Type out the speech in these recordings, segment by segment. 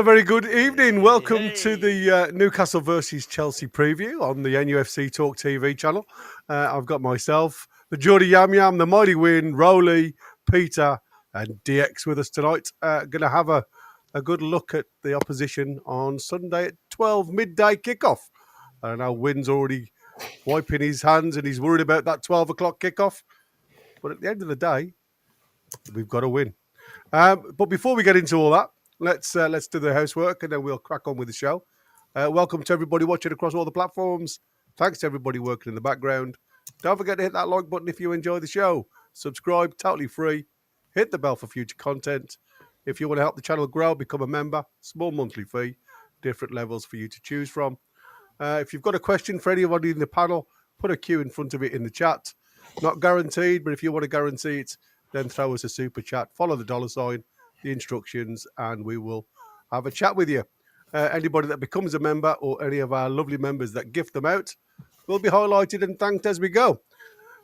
a very good evening. Welcome to the Newcastle versus Chelsea preview on the NUFC Talk TV channel. I've got myself, the Geordie Yam Yam, the Mighty Win, Rowley, Peter, and DX with us tonight. Going to have a good look at the opposition on Sunday at 12 midday kickoff. I know Win's already wiping his hands and he's worried about that 12 o'clock kickoff. But at the end of the day, we've got to win. But before we get into all that, let's do the housework and then we'll crack on with the show. Welcome to everybody watching across all the platforms. Thanks to everybody working in the background. Don't forget to hit that like button if you enjoy the show. Subscribe, totally free. Hit the bell for future content. If you want to help the channel grow, become a member. Small monthly fee. Different levels for you to choose from. If you've got a question for anybody in the panel, put a Q in front of it in the chat. Not guaranteed, but if you want to guarantee it, then throw us a super chat. Follow the $sign, the instructions, and we will have a chat with you. Anybody that becomes a member or any of our lovely members that gift them out will be highlighted and thanked as we go.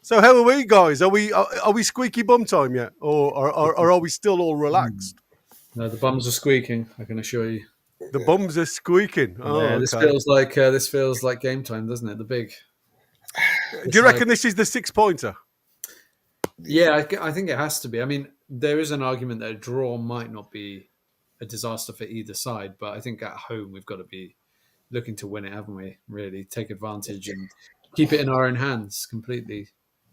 So how are we, guys? Are we squeaky bum time yet? Or are we still all relaxed? No, the bums are squeaking, I can assure you. The bums are squeaking. Oh, yeah, okay. This feels like game time, doesn't it? The big. Do you reckon this is the 6-pointer? Yeah, I think it has to be. I mean, there is an argument that a draw might not be a disaster for either side, but I think at home we've got to be looking to win it, haven't we? Really take advantage and keep it in our own hands completely.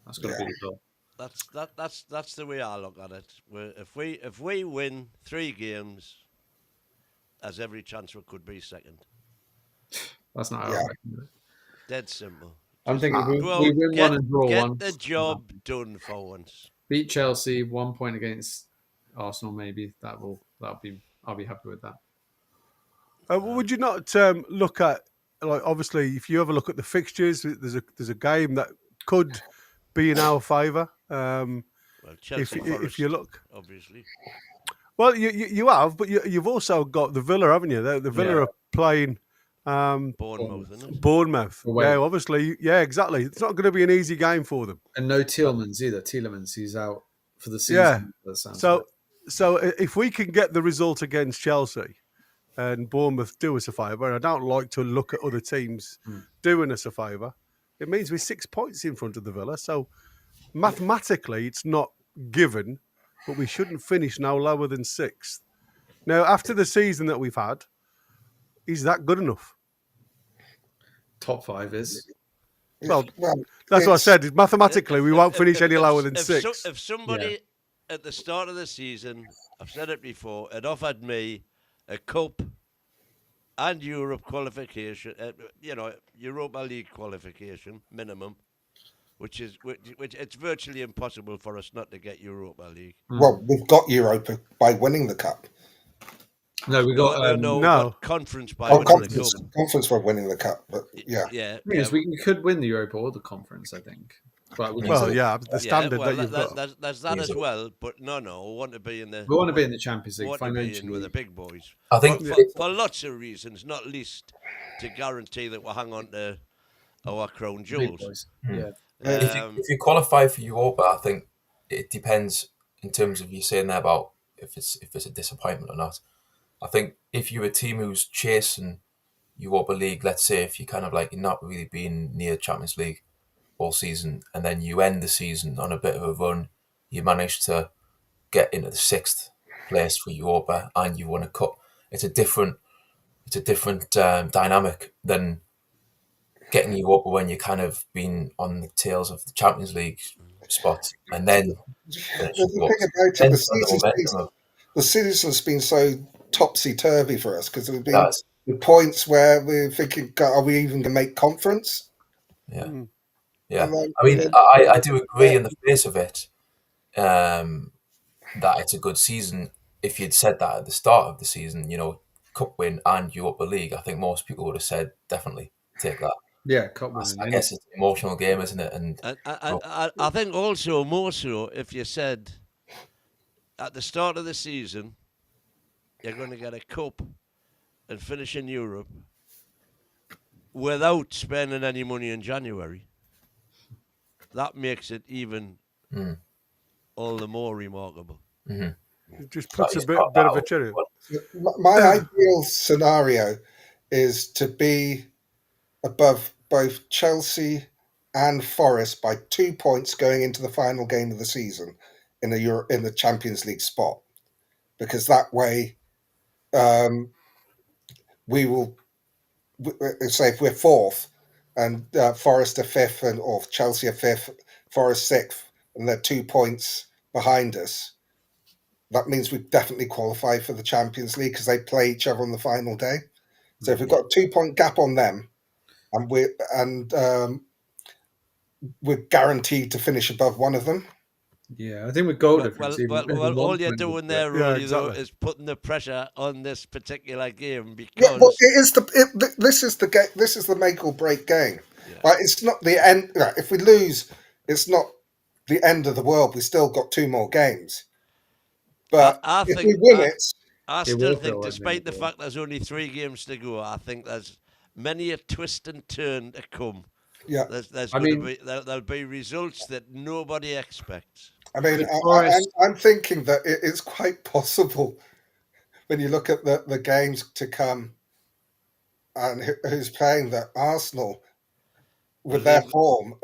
That's got to be the goal. That's the way I look at it. If we win 3 games, there's every chance we could be second. That's not how I reckon it. Dead simple. I'm thinking we win one and draw one. Get the job done for once. Beat Chelsea, 1 point against Arsenal, maybe. I'll be happy with that. Would you not look at, like, obviously, if you ever look at the fixtures, there's a game that could be in our favour. If you look, obviously. Well, you have, but you've also got the Villa, haven't you? The Villa are playing Bournemouth, isn't it? Bournemouth. Yeah, obviously. Yeah, exactly. It's not going to be an easy game for them. And no Tielemans either. Tielemans, he's out for the season. Yeah. So if we can get the result against Chelsea and Bournemouth do us a favour, and I don't like to look at other teams doing us a favour, it means we're 6 points in front of the Villa. So mathematically, it's not given, but we shouldn't finish no lower than 6th. Now, after the season that we've had, is that good enough? Top 5 is. Well, that's what I said. Mathematically, we won't finish any lower than 6. If somebody at the start of the season, I've said it before, had offered me a cup and Europe qualification, Europa League qualification minimum, which it's virtually impossible for us not to get Europa League. Well, we've got Europa by winning the cup. No, we got no conference by winning the cup. Conference by winning the cup, but we could win the Europa or the conference, I think. But the standard that you've got. There's that as well, but no, we want to be in the. We want to be in the Champions League financially with the big boys. I think for lots of reasons, not least to guarantee that we'll hang on to our crown jewels. Yeah. If you qualify for Europa, I think it depends in terms of you saying there about if it's a disappointment or not. I think if you're a team who's chasing Europa League, let's say if you kind of like you're not really being near Champions League all season, and then you end the season on a bit of a run, you manage to get into the 6th place for Europa, and you won a cup. It's a different dynamic than getting Europa when you kind of been on the tails of the Champions League spot, and then the season's been so topsy-turvy for us because we've been the points where we're thinking, are we even going to make conference? Yeah. Yeah, I mean, I do agree in the face of it that it's a good season. If you'd said that at the start of the season, cup win and Europa League, I think most people would have said definitely take that. Yeah, cup win. I guess it's an emotional game, isn't it? And I think also more so if you said at the start of the season you're going to get a cup and finish in Europe without spending any money in January. That makes it even all the more remarkable. Mm-hmm. It just So puts a he's got bit that of a over cherry. one. My ideal scenario is to be above both Chelsea and Forest by 2 points going into the final game of the season in the Champions League spot, because that way we will say if we're fourth and Forest are fifth or Chelsea are fifth, Forest sixth, and they're 2 points behind us. That means we definitely qualify for the Champions League because they play each other on the final day. So if we've got a 2 point gap on them, and we're guaranteed to finish above one of them. Yeah, I think with goal Well, difference, all you're doing there, Yeah, Rolly, exactly. though, is putting the pressure on this particular game Yeah, because well, this is the make or break game. Yeah. Right? It's not the end. Right? If we lose, it's not the end of the world. We still got 2 more games. But I if think we win it, I It still will think, feel like despite the Liverpool. fact there's only 3 games to go, I think there's many a twist and turn to come. yeah. There'll be results that nobody expects. I mean, With Forest, I'm thinking that it's quite possible when you look at the games to come and who's playing that Arsenal with their form,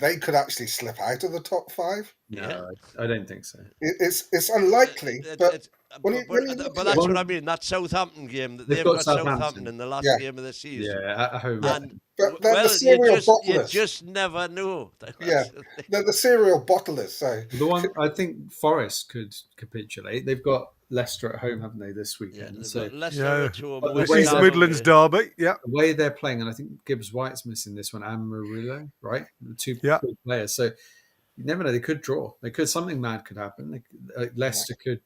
they could actually slip out of the top 5. no, I don't think so. It's unlikely, but when you look But at that's it, what I mean. That Southampton game, that They've they've got got Southampton Southampton in the last Yeah. game of the season. Yeah, at home. And but they're the serial you bottlers. just never know. Yeah, they're the serial bottlers. So The one I think Forest could capitulate. They've got Leicester at home, haven't they, this Yeah, weekend? they've So got Leicester Yeah. at home, But the West way East Ham Midlands away. derby. Yeah, the way they're playing, and I think Gibbs White's missing this one, and Murillo, right? The 2 Yeah. big players. So you never know. They could draw. Something mad could happen. Leicester could,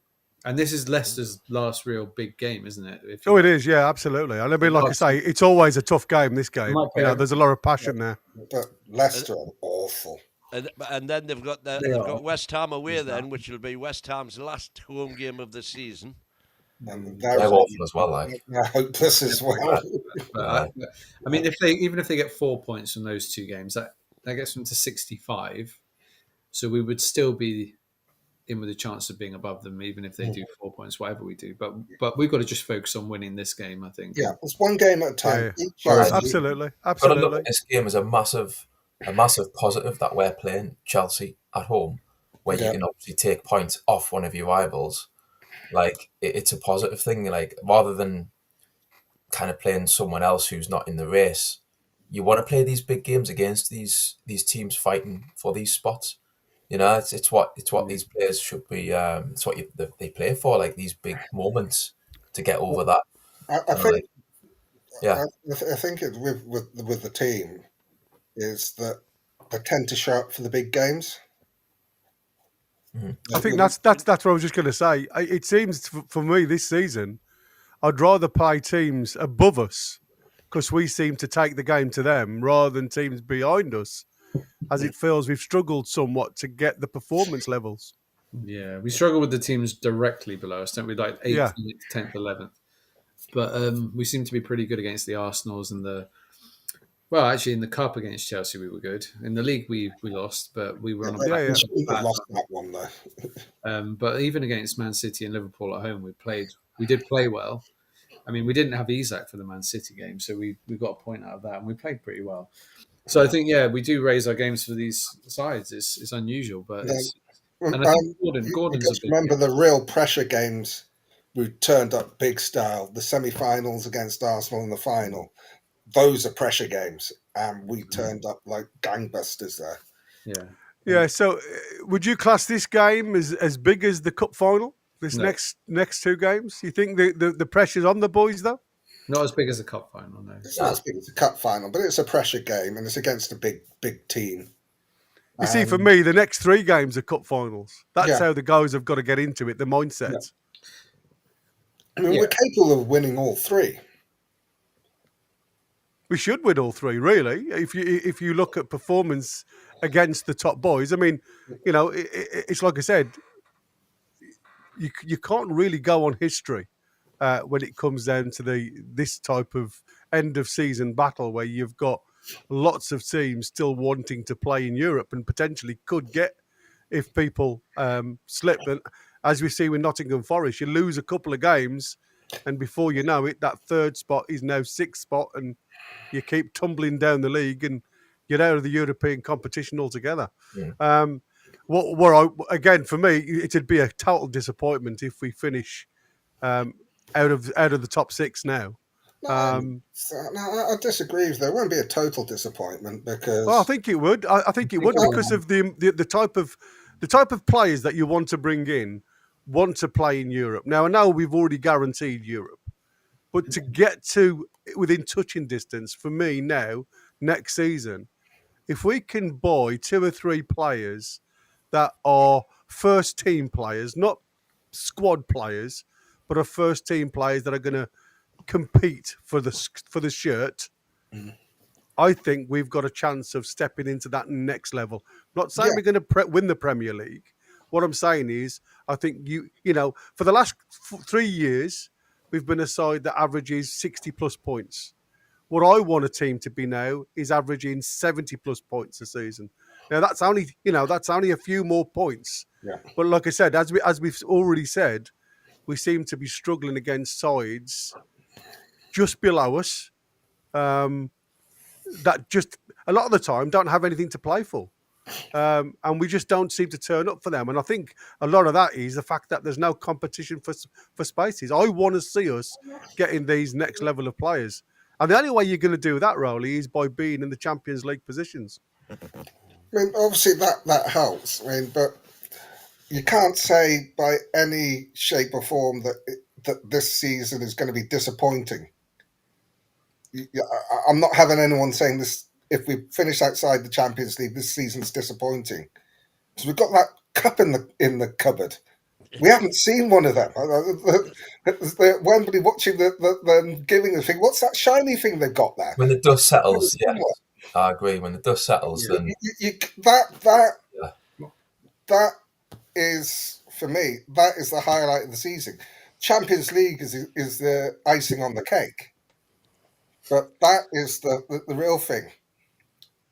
and this is Leicester's last real big game, isn't it? Oh, it is. Yeah, absolutely. And I mean, like I say, it's always a tough game. This game, might play there's a lot of passion there. but Leicester are awful. And then they've got West Ham away then, which will be West Ham's last home game of the season. And They're awful as well. Like, they're hopeless as well. But I mean, even if they get 4 points from those 2 games, that gets them to 65. So we would still be in with a chance of being above them, even if they do 4 points, whatever we do. But we've got to just focus on winning this game, I think. Yeah, it's one game at a time. Yeah. Each game. Absolutely, got to look absolutely. at this game as a massive positive that we're playing Chelsea at home, where you can obviously take points off one of your rivals. Like it's a positive thing. Like rather than kind of playing someone else who's not in the race, you want to play these big games against these teams fighting for these spots. You know, it's what these players should be. It's what they play for, like these big moments to get over that. I think. Yeah. I think it with the team is that they tend to show up for the big games. I think that's what I was just going to say. It seems for me this season, I'd rather play teams above us because we seem to take the game to them rather than teams behind us, as it feels we've struggled somewhat to get the performance levels. Yeah, we struggle with the teams directly below us, don't we? Like 8th, 10th, 11th. But we seem to be pretty good against the Arsenals and actually in the Cup against Chelsea we were good. In the league we lost, but we were on a We back. shouldn't have lost that one though. But even against Man City and Liverpool at home, we did play well. I mean, we didn't have Isak for the Man City game, so we got a point out of that, and we played pretty well. So I think, we do raise our games for these sides. It's unusual, but and I think Gordon's a big remember the real pressure games. We turned up big style. The semi-finals against Arsenal and the final. Those are pressure games, and we turned up like gangbusters there. Yeah. Yeah. So, would you class this game as big as the cup final? No. Next 2 games? You think the pressure's on the boys though? Not as big as a cup final, no. It's not as big as a cup final, but it's a pressure game, and it's against a big team. You see, for me, the next 3 games are cup finals. That's how the guys have got to get into it. The mindset. Yeah. I mean, we're capable of winning all 3. We should win all 3, really. If you look at performance against the top boys, I mean, it's like I said, you can't really go on history when it comes down to this type of end of season battle where you've got lots of teams still wanting to play in Europe and potentially could get if people slip. as we see with Nottingham Forest, you lose a couple of games, and before you know it, that third spot is now sixth spot, and you keep tumbling down the league, and you're out of the European competition altogether. Yeah. Again, for me, it'd be a total disappointment if we finish out of the top six now. No, I disagree. There won't be a total disappointment because. Well, I think it would. I think it would because of the type of players that you want to bring in want to play in Europe. Now I know we've already guaranteed Europe, but to get to within touching distance for me now next season, if we can buy 2 or 3 players that are first team players, not squad players, but are first team players that are going to compete for the shirt, I think we've got a chance of stepping into that next level. Not saying we're going to win the Premier League. What I'm saying is, I think you know, for the last 3 years, we've been a side that averages 60 plus points. What I want a team to be now is averaging 70 plus points a season. Now that's only a few more points. Yeah. But like I said, as we've already said, we seem to be struggling against sides just below us that just a lot of the time don't have anything to play for. And we just don't seem to turn up for them. And I think a lot of that is the fact that there's no competition for spaces. I want to see us getting these next level of players. And the only way you're going to do that, Rowley, is by being in the Champions League positions. I mean, obviously that helps. I mean, but you can't say by any shape or form that this season is going to be disappointing. I'm not having anyone saying this. If we finish outside the Champions League, this season's disappointing. Because we've got that cup in the cupboard. We haven't seen one of them. Wembley watching them giving the thing. What's that shiny thing they've got there? When the dust settles, yeah, I agree. When the dust settles, then that is, for me, that is the highlight of the season. Champions League is the icing on the cake, but that is the real thing.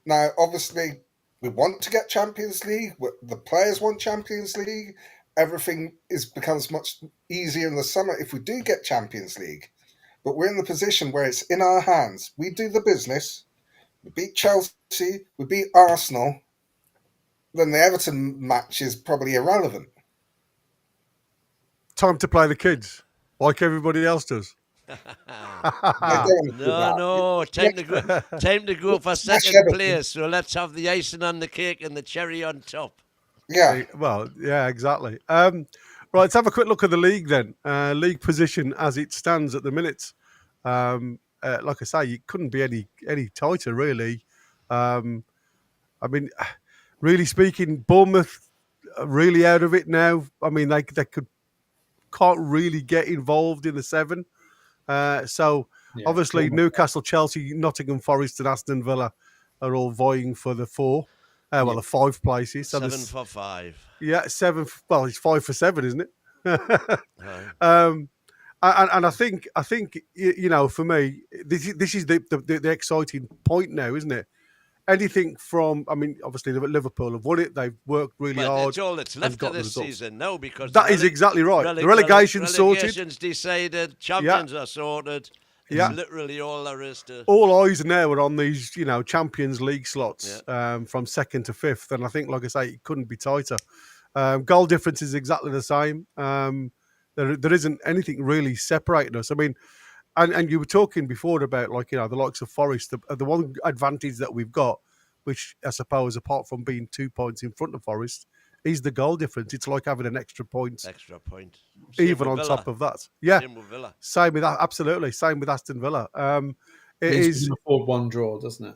Now, obviously, we want to get Champions League. The players want Champions League. Everything becomes much easier in the summer if we do get Champions League. But we're in the position where it's in our hands. We do the business. We beat Chelsea. We beat Arsenal. Then the Everton match is probably irrelevant. Time to play the kids, like everybody else does. No. Time to go for second place. So let's have the icing on the cake and the cherry on top. Yeah. Well, yeah, exactly. Right, let's have a quick look at the league then. League position as it stands at the minute. Like I say, it couldn't be any tighter, really. I mean, really speaking, Bournemouth are really out of it now. I mean, they can't really get involved in the 7. Obviously, Newcastle, Chelsea, Nottingham Forest, and Aston Villa are all vying for the 4. The 5 places. So 7 for 5. Yeah, 7. Well, it's 5 for 7, isn't it? Right. And I think you know, for me, this is the exciting point now, isn't it? Anything from, I mean, obviously Liverpool have won it. They've worked really hard. It's all that's left of this season now because that is exactly right. The relegation's sorted. Relegation's decided. Champions are sorted. It's literally all there is to. All eyes now are on these, you know, Champions League slots from 2nd to 5th, and I think, like I say, it couldn't be tighter. Goal difference is exactly the same. There isn't anything really separating us. I mean, and you were talking before about, like, you know, the likes of Forest. The one advantage that we've got, which I suppose, apart from being 2 points in front of Forest, is the goal difference. It's like having an extra point. Even on top of that. Yeah. Same with Villa. Same with that. Absolutely. Same with Aston Villa. It is a 4-1 draw, doesn't it?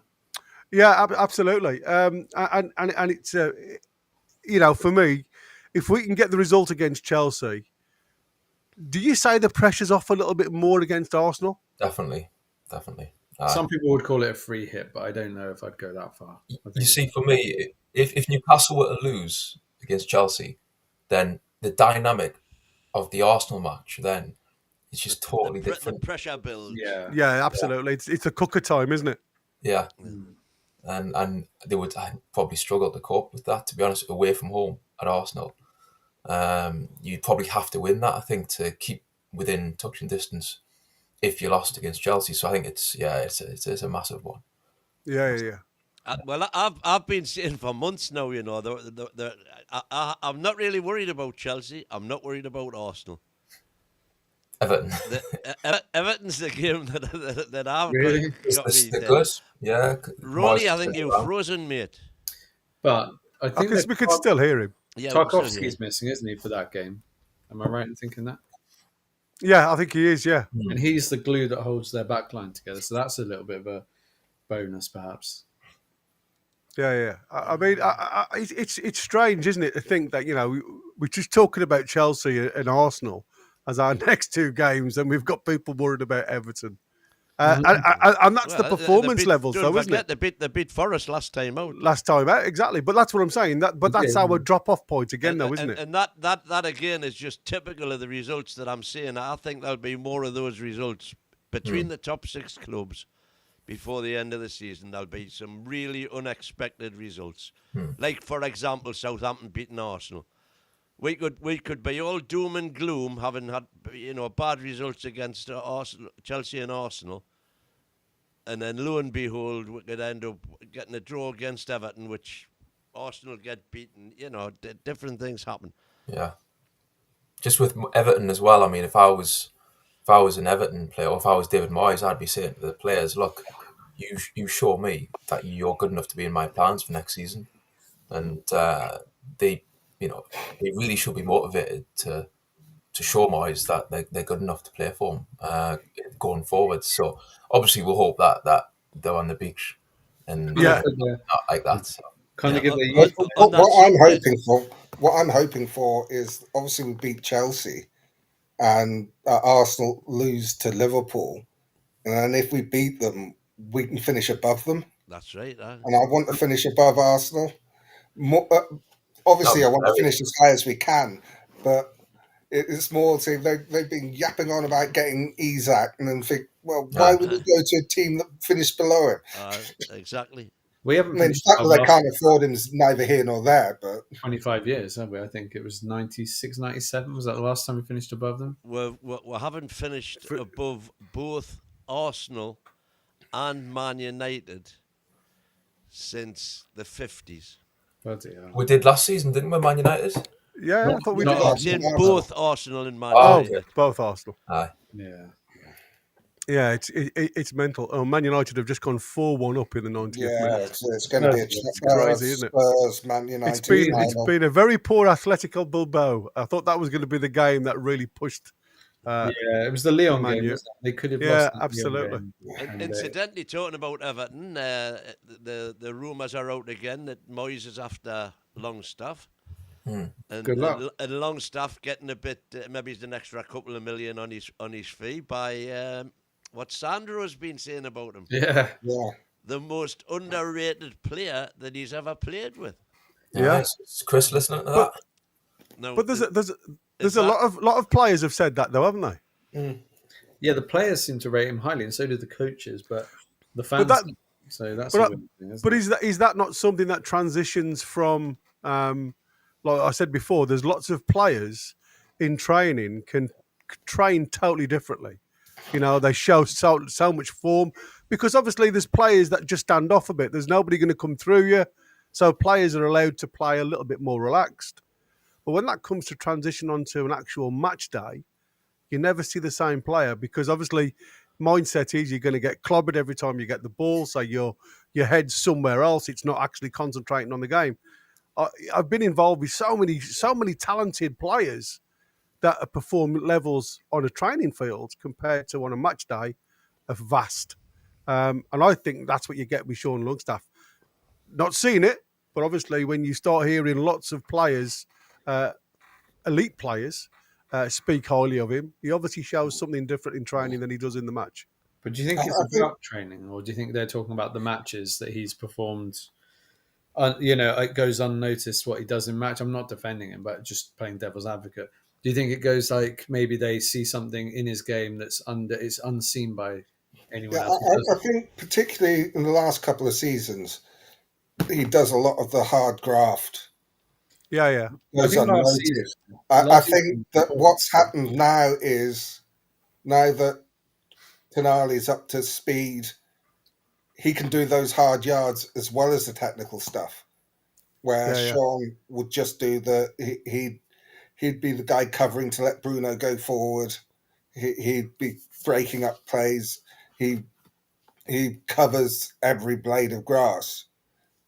Yeah, absolutely. And it's, you know, for me, if we can get the result against Chelsea, do you say the pressure's off a little bit more against Arsenal? Definitely. Some people would call it a free hit, but I don't know if I'd go that far. You see, for me, if Newcastle were to lose against Chelsea, then the dynamic of the Arsenal match then is just totally different. The pressure builds. Yeah, absolutely. Yeah. It's a cooker time, isn't it? Yeah. And they would probably struggle to cope with that, to be honest, away from home at Arsenal. you'd probably have to win that, I think, to keep within touching distance if you lost against Chelsea. So I think it's a massive one. Yeah. Well, I've been saying for months now, you know, I'm not really worried about Chelsea. I'm not worried about Arsenal. Everton. Everton's the game that I've Really? got me They're dead. good. Yeah. Rolly, I think you're frozen, mate. But I think that We could still hear him. Yeah, we can still hear Tarkovsky's you. missing, isn't he, for that game? Am I right in thinking that? Yeah, I think he is. Yeah. And he's the glue that holds their backline together. So that's a little bit of a bonus, perhaps. Yeah. I mean, it's strange, isn't it, to think that, you know, we're just talking about Chelsea and Arsenal as our next two games, and we've got people worried about Everton. And that's the performance levels, though, isn't it? They beat Forest last time out. Last time out, exactly. But that's what I'm saying. That's our drop-off point again, though, isn't it? And that again is just typical of the results that I'm seeing. I think there'll be more of those results between the top 6 clubs before the end of the season. There'll be some really unexpected results, like for example, Southampton beating Arsenal. We could be all doom and gloom, having had, you know, bad results against Arsenal, Chelsea and Arsenal, and then lo and behold, we could end up getting a draw against Everton, which Arsenal get beaten. You know, different things happen. Yeah. Just with Everton as well. I mean, if I was an Everton player, or if I was David Moyes, I'd be saying to the players, "Look, you show me that you're good enough to be in my plans for next season," and they really should be motivated to show Moyes that they're good enough to play for him going forward. So obviously we'll hope that they're on the beach and not like that. So. Kind of give What I'm hoping for is, obviously we beat Chelsea and Arsenal lose to Liverpool, and then if we beat them, we can finish above them. That's right. And I want to finish above Arsenal. Obviously, I want to finish as high as we can, but it's more to they've been yapping on about getting Isak, and then think, well, why would we go to a team that finished below him? Exactly. We haven't. I mean, the fact that they can't afford him is neither here nor there. But 25 years, have we? I think it was 96, 97. Was that the last time we finished above them? We haven't finished above both Arsenal and Man United since the 50s. We did last season, didn't we, Man United? Yeah, I thought we did. It's in both Arsenal and Man United. Both Arsenal. Aye. Yeah, it's mental. Oh, Man United have just gone 4-1 up in the 90th minute. It's going to be crazy, isn't it? Spurs, Man United. It's been a very poor Atletico Bilbao. I thought that was going to be the game that really pushed. It was the Leon game. Wasn't it? They could have lost. Yeah, absolutely. Incidentally, talking about Everton, the rumours are out again that Moyes is after Longstaff. And Good luck. And Longstaff getting a bit, maybe it's an extra couple of million on his fee by what Sandro's been saying about him. Yeah. The most underrated player that he's ever played with. Yeah. Is Chris listening to that? No, but there's a lot of players have said that though, haven't they? Yeah, the players seem to rate him highly, and so do the coaches. But the fans. So that's a weird thing, isn't it? Is that not something that transitions from? Like I said before, there's lots of players in training can train totally differently. You know, they show so much form because obviously there's players that just stand off a bit. There's nobody going to come through you, so players are allowed to play a little bit more relaxed. But when that comes to transition onto an actual match day, you never see the same player because obviously mindset is you're going to get clobbered every time you get the ball, so your head's somewhere else. It's not actually concentrating on the game. I've been involved with so many talented players that are performing levels on a training field compared to on a match day are vast. And I think that's what you get with Sean Longstaff. Not seeing it, but obviously when you start hearing lots of players, elite players, speak highly of him, he obviously shows something different in training than he does in the match. But do you think it's about training, or do you think they're talking about the matches that he's performed? It goes unnoticed what he does in match. I'm not defending him, but just playing devil's advocate. Do you think it goes like maybe they see something in his game that's it's unseen by anyone else? I think particularly in the last couple of seasons, he does a lot of the hard graft. Yeah. goes think last unnoticed. season- I last think season- that what's happened now is, now that Tonali's up to speed, he can do those hard yards as well as the technical stuff. Where Yeah. Sean would just do he'd be the guy covering to let Bruno go forward. He'd be breaking up plays. He covers every blade of grass,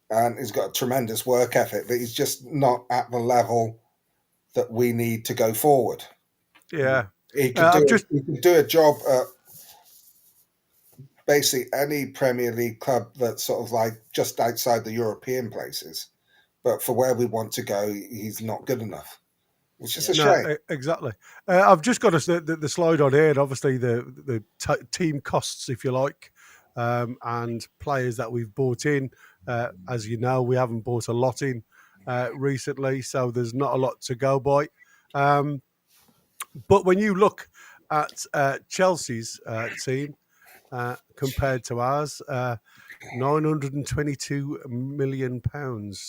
and he's got a tremendous work ethic. But he's just not at the level that we need to go forward. Yeah. He could do a job at basically any Premier League club that's sort of like just outside the European places. But for where we want to go, he's not good enough, which is a shame. Exactly. I've just got the slide on here, and obviously the team costs, if you like, and players that we've bought in. As you know, we haven't bought a lot in recently, so there's not a lot to go by. But when you look at Chelsea's team compared to ours, £922 million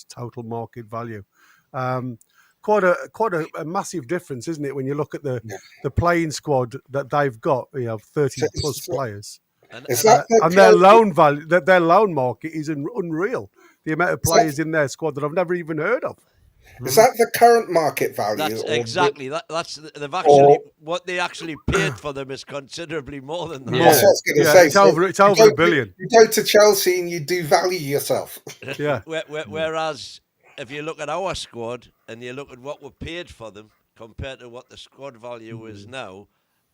total market value. Quite a massive difference, isn't it? When you look at the playing squad that they've got, 30 plus players, And their loan value, their loan market is unreal. The amount of players in their squad that I've never even heard of. Is that the current market value? that's exactly that's they've actually what they actually paid for them is considerably more than that. Yeah. That's what I was going to say. It's over $1 billion. You go to Chelsea and you do value yourself. Yeah. Whereas if you look at our squad and you look at what we paid for them compared to what the squad value is now,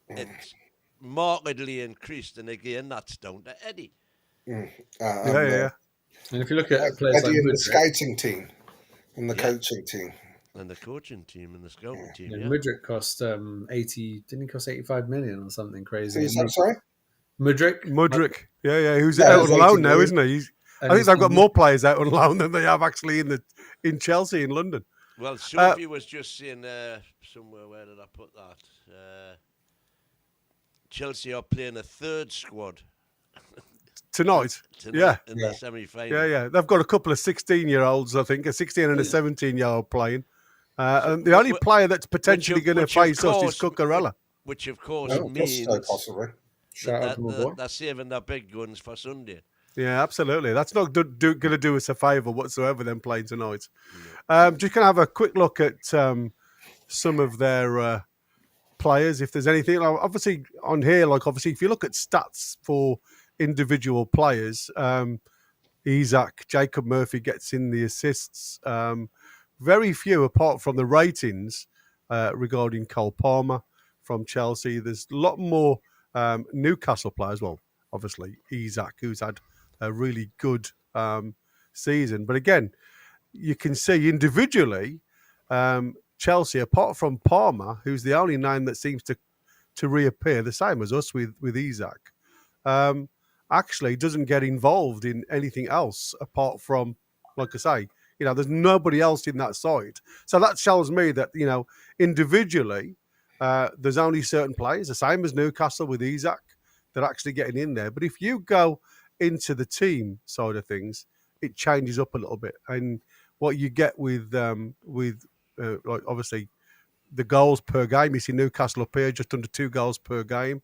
it's markedly increased. And again, that's down to Eddie. Yeah. And if you look at players Eddie like and the Mudryk, scouting team and the coaching team. And the coaching team and the scouting team. yeah, Yeah. Mudryk cost 80. Didn't he cost 85 million or something crazy? Who's that, sorry? Mudryk. Yeah. Who's Yeah, out he's on loan 80 now, million. isn't he? And I think he's they've got on- more players out on loan than they have actually in Chelsea in London. Well, Sophie was just saying somewhere, where did I put that? Chelsea are playing a third squad Tonight. tonight in the semi-final. Yeah. They've got a couple of 16-year-olds, I think, a 16 and a 17-year-old playing. And the only player that's potentially going to face us is Cucurella. Which, of course, Gusto, means possibly. Shout out to my boy. they're saving their big guns for Sunday. Yeah, absolutely. That's not going to do us a favour whatsoever, them playing tonight. Just going to have a quick look at some of their players, if there's anything. Obviously, on here, if you look at stats for individual players, Isak, Jacob Murphy gets in the assists. Very few, apart from the ratings regarding Cole Palmer from Chelsea. There's a lot more Newcastle players. Well, obviously, Isak, who's had a really good season. But again, you can see individually, Chelsea, apart from Palmer, who's the only name that seems to reappear, the same as us with Isak, actually doesn't get involved in anything else apart from, like I say, there's nobody else in that side. So that shows me that, individually, there's only certain players, the same as Newcastle with Isak, that are actually getting in there. But if you go into the team side of things, it changes up a little bit. And what you get with obviously the goals per game, you see Newcastle up here just under 2 goals per game.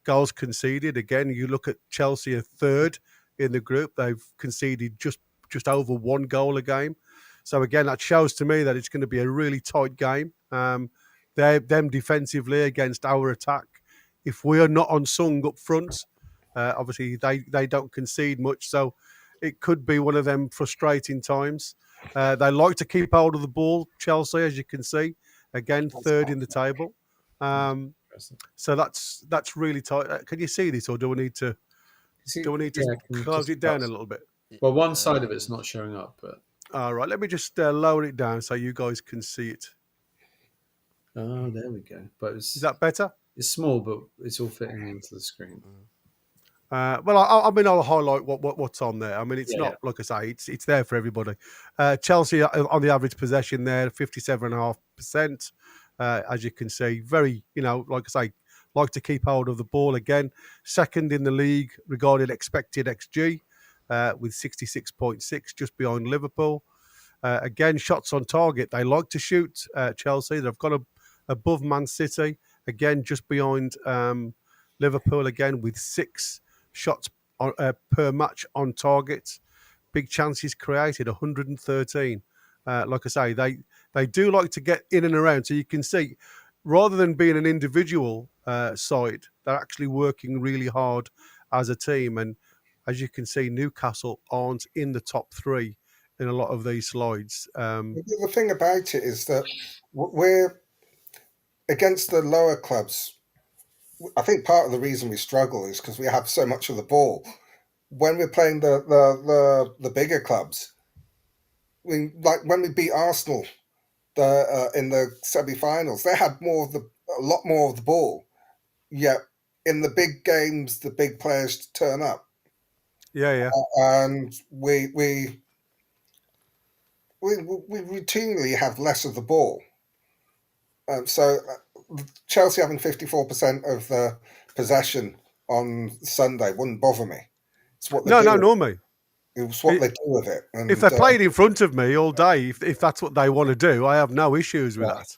Goals conceded, again, you look at Chelsea, a third in the group. They've conceded just over 1 goal a game. So again, that shows to me that it's going to be a really tight game. Them defensively against our attack. If we are not unsung up front, obviously they don't concede much. So it could be one of them frustrating times. They like to keep hold of the ball, Chelsea, as you can see. Again, third in the table. So that's really tight. Can you see this, or do we need to close it down a little bit? Well, one side of it's not showing up, but All right, let me just lower it down so you guys can see it. oh, there we go. But Is that better? it's small, but it's all fitting into the screen. Well, I'll highlight what's on there. I mean, it's not like I say, it's there for everybody. Chelsea on the average possession there, 57.5%. As you can see, very, like I say, like to keep hold of the ball again. Second in the league regarding expected XG with 66.6, just behind Liverpool. Again, shots on target. They like to shoot, Chelsea. They've got above Man City. Again, just behind Liverpool again with 6 shots per match on target. Big chances created, 113. Like I say, they do like to get in and around. So you can see, rather than being an individual side, they're actually working really hard as a team. And as you can see, Newcastle aren't in the top 3 in a lot of these slides. The thing about it is that we're against the lower clubs. I think part of the reason we struggle is because we have so much of the ball. When we're playing the bigger clubs, like when we beat Arsenal in the semi-finals, they had a lot more of the ball. Yet in the big games, the big players turn up. Yeah. And we routinely have less of the ball. So Chelsea having 54% of the possession on Sunday wouldn't bother me. It's what they do. No, me. It's what they do with it. And, if they played in front of me all day, if that's what they want to do, I have no issues with that.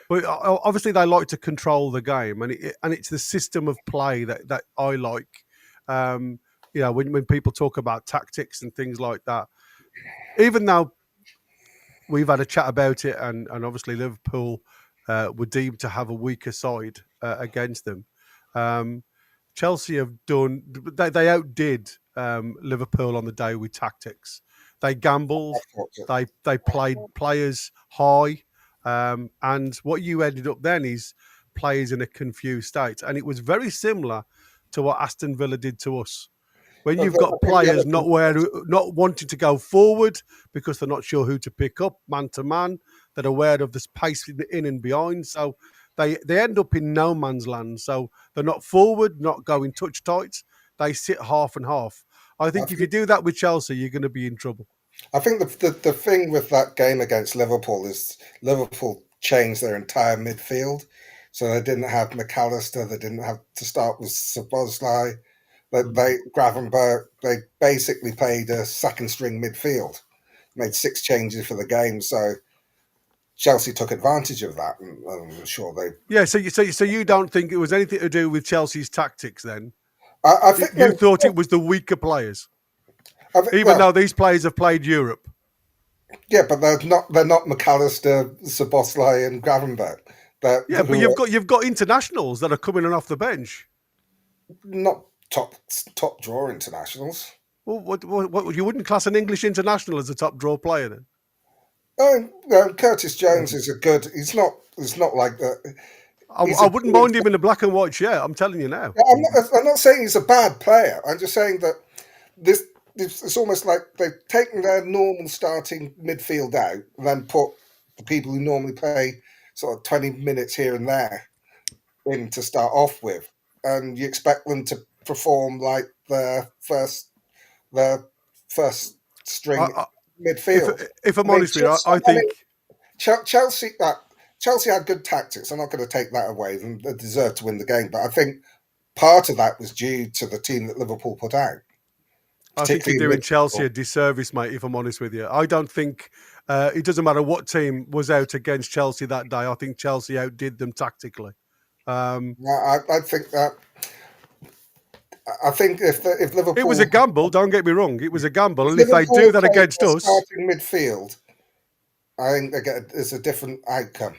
But obviously, they like to control the game, and it's the system of play that I like. When people talk about tactics and things like that, even though we've had a chat about it, and obviously Liverpool were deemed to have a weaker side against them. Chelsea have done. They outdid Liverpool on the day with tactics. They gambled. They played players high, and what you ended up then is players in a confused state. And it was very similar to what Aston Villa did to us. When you've got players not wanting to go forward because they're not sure who to pick up man to man, they're aware of the space in and behind. So they end up in no man's land. So they're not forward, not going touch tight. They sit half and half. I think if you do that with Chelsea, you're going to be in trouble. I think the thing with that game against Liverpool is Liverpool changed their entire midfield. So they didn't have McAllister. They didn't have to start with Szoboszlai. Gravenberch, they basically played a second string midfield, made 6 changes for the game. So Chelsea took advantage of that, and I'm sure they. Yeah. So you don't think it was anything to do with Chelsea's tactics then? I think you thought it was the weaker players, even though these players have played Europe. Yeah, but they're not McAllister, Szoboszlai, and Gravenberch. But you've got internationals that are coming in off the bench. Not top draw internationals. Well, what you wouldn't class an English international as a top draw player then? Oh, Curtis Jones is a good. He's not like that. I wouldn't mind him in a black and white shirt. I'm telling you now. I'm not saying he's a bad player. I'm just saying that it's almost like they've taken their normal starting midfield out and then put the people who normally play sort of 20 minutes here and there in to start off with, and you expect them to perform like their first string midfield. If I'm honest with you, I think Chelsea had good tactics. I'm not going to take that away. They deserved to win the game, but I think part of that was due to the team that Liverpool put out. I think you're doing Chelsea a disservice, mate, if I'm honest with you. I don't think it doesn't matter what team was out against Chelsea that day. I think Chelsea outdid them tactically. I think that. I think if Liverpool, it was a gamble. Don't get me wrong, it was a gamble, and if they do that against us, starting midfield, I think it's a different outcome.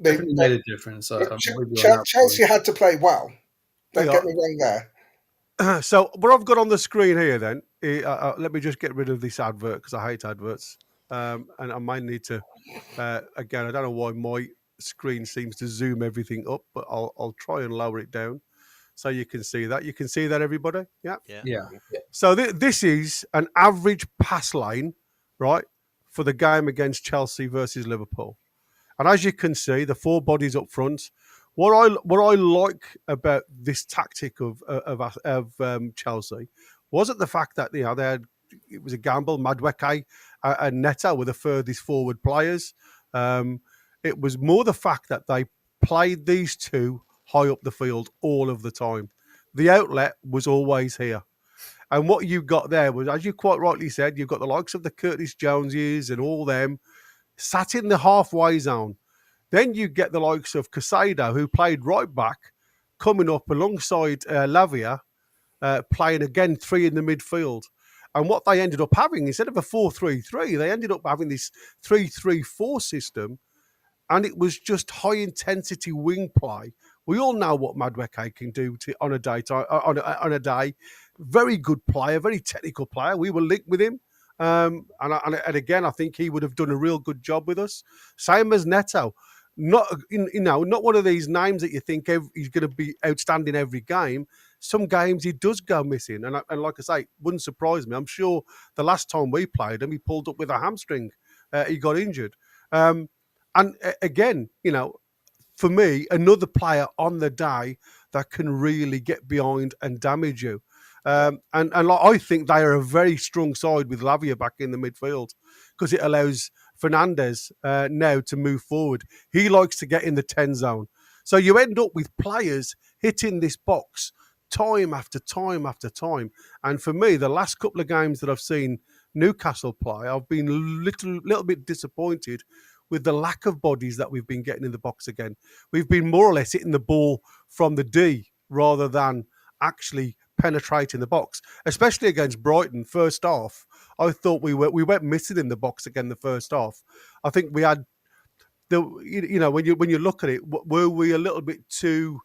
Definitely made a difference. Chelsea had to play well. Don't get me wrong there. So what I've got on the screen here, then, let me just get rid of this advert because I hate adverts, and I might need to. Again, I don't know why my screen seems to zoom everything up, but I'll try and lower it down. So you can see that. You can see that, everybody? Yeah. So this is an average pass line, right, for the game against Chelsea versus Liverpool. And as you can see, the 4 bodies up front. What I like about this tactic of Chelsea wasn't the fact that it was a gamble. Madueke and Neto were the furthest forward players. It was more the fact that they played these 2 high up the field all of the time. The outlet was always here. And what you got there was, as you quite rightly said, you've got the likes of the Curtis Joneses and all them sat in the halfway zone. Then you get the likes of Casado, who played right back, coming up alongside Lavia, playing again 3 in the midfield. And what they ended up having, instead of a 4-3-3, they ended up having this 3-3-4 system. And it was just high intensity wing play. We all know what Madueke can do on a day. Very good player, very technical player. We were linked with him. And again, I think he would have done a real good job with us. Same as Neto. Not one of these names that you think he's going to be outstanding every game. Some games he does go missing, and like I say, wouldn't surprise me. I'm sure the last time we played him, he pulled up with a hamstring. He got injured, and again, for me, another player on the day that can really get behind and damage you. And I think they are a very strong side with Lavia back in the midfield because it allows Fernandez now to move forward. He likes to get in the 10 zone. So you end up with players hitting this box time after time after time. And for me, the last couple of games that I've seen Newcastle play, I've been a little bit disappointed with the lack of bodies that we've been getting in the box again. We've been more or less hitting the ball from the D rather than actually penetrating the box, especially against Brighton. First half, I thought we went missing in the box again the first half. I think we had when you look at it, were we a little bit too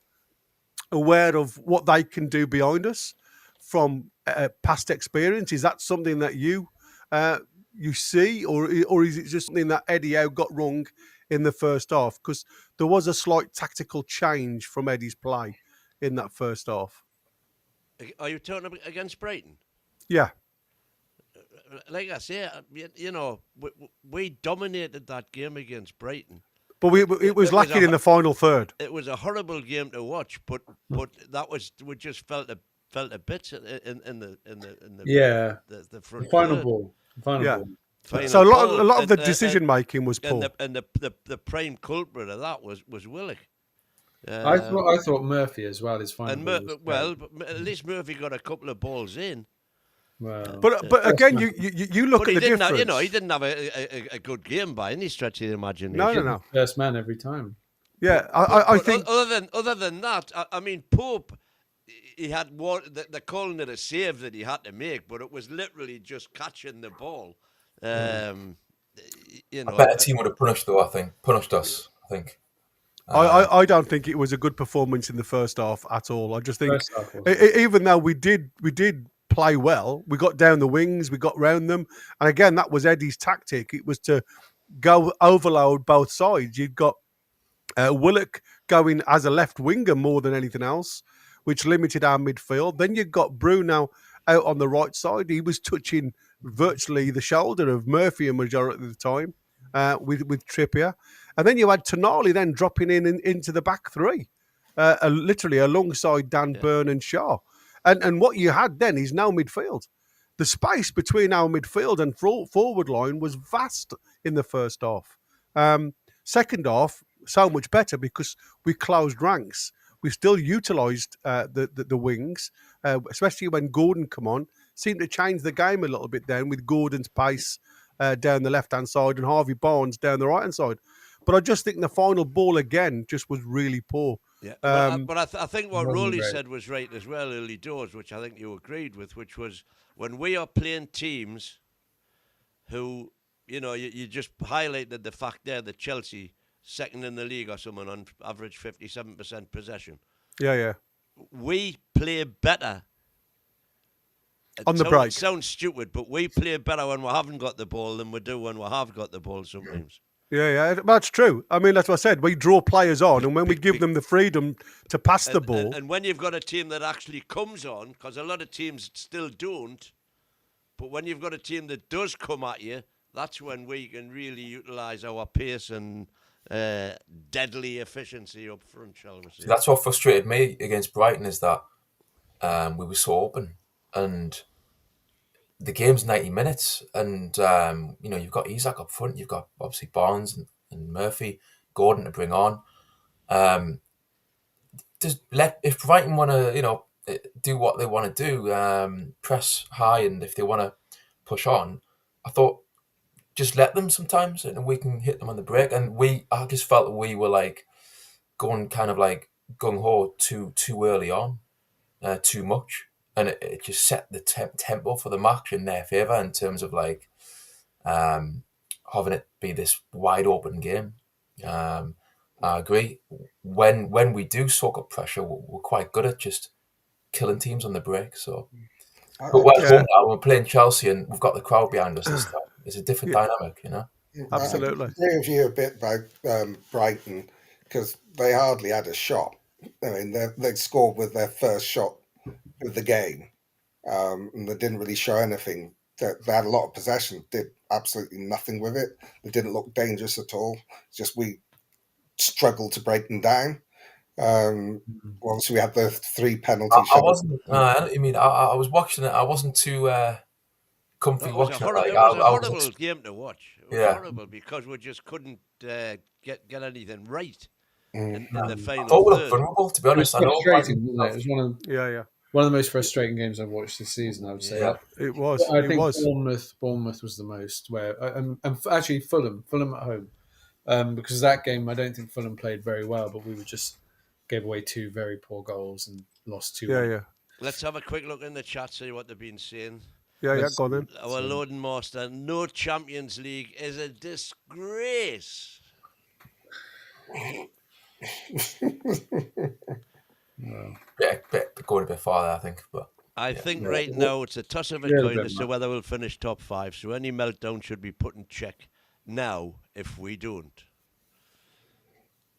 aware of what they can do behind us from past experience? Is that something that you see, or is it just something that Eddie Howe got wrong in the first half? Because there was a slight tactical change from Eddie's play in that first half. Are you talking about against Brighton? Yeah. Like I say, we dominated that game against Brighton. But it was lacking in the final third. It was a horrible game to watch, but that was, we just felt a bit in the front. The final ball. Final ball. So a lot of the decision making was poor. And the prime culprit of that was Willock. I thought Murphy as well. His final ball. But at least Murphy got a couple of balls in. Well, but again, you look at the difference. He didn't have a good game by any stretch of the imagination. No. First man every time. Yeah, I think. Other than that, I mean, Pope, he had one. They're calling it a save that he had to make, but it was literally just catching the ball. A better team would have punished us. I think. I don't think it was a good performance in the first half at all. I just think, even though we did play well, we got down the wings, we got round them, and again, that was Eddie's tactic. It was to go overload both sides. You've got Willock going as a left winger more than anything else, which limited our midfield. Then you've got Bruno out on the right side. He was touching virtually the shoulder of Murphy a majority of the time with Trippier. And then you had Tonali then dropping into the back three, literally alongside Dan Burn and Shaw. And what you had then is now midfield. The space between our midfield and forward line was vast in the first half. Second half, so much better because we closed ranks. We still utilised the wings, especially when Gordon come on. Seemed to change the game a little bit then with Gordon's pace down the left-hand side and Harvey Barnes down the right-hand side. But I just think the final ball again just was really poor. Yeah, but I think what Rowley said was right as well early doors, which I think you agreed with, which was when we are playing teams who, you just highlighted the fact there that Chelsea, second in the league or someone on average 57% possession. Yeah. We play better. On the break. It sounds stupid, but we play better when we haven't got the ball than we do when we have got the ball sometimes. Yeah, that's true. I mean, that's what I said. We draw players on, and when we give them the freedom to pass the ball. And when you've got a team that actually comes on, because a lot of teams still don't, but when you've got a team that does come at you, that's when we can really utilise our pace and deadly efficiency up front, shall we say. That's what frustrated me against Brighton is that we were so open. And the game's 90 minutes, and you've got Isak up front, you've got obviously Barnes and Murphy, Gordon to bring on. If Brighton want to, do what they want to do, press high, and if they want to push on, I thought just let them sometimes, and we can hit them on the break. And I just felt that we were like going kind of like gung ho too early on, too much, and it just set the tempo for the match in their favour in terms of like having it be this wide open game. I agree. When we do soak up pressure, we're quite good at just killing teams on the break. So, but we're at home now. We're playing Chelsea, and we've got the crowd behind us this time. It's a different dynamic, you know. Absolutely. I agree with you a bit about Brighton, because they hardly had a shot. I mean, they scored with their first shot of the game, and they didn't really show anything. They had a lot of possession, did absolutely nothing with it. They didn't look dangerous at all. It's just we struggled to break them down. Obviously, we had the 3 penalty shots. I wasn't. I know what you mean. I was watching it. I wasn't too comfy It was watching a it. horrible game to watch. It was Yeah. horrible because we just couldn't get anything right in the I final thought we were third. vulnerable, to be It was honest. I know. frustrating, wasn't it? It was one of the most frustrating games I've watched this season, I would say. Yeah. It was. I It think was. Bournemouth was the most, where and actually Fulham at home, because that game I don't think Fulham played very well, but we just gave away 2 very poor goals and lost 2. Yeah. Let's have a quick look in the chat, see what they've been saying. Yeah. Go on then. Our Lord and Master, no Champions League is a disgrace. Going a bit farther, I think. But I think right now it's a toss of a coin as to whether we'll finish top 5. So any meltdown should be put in check now if we don't.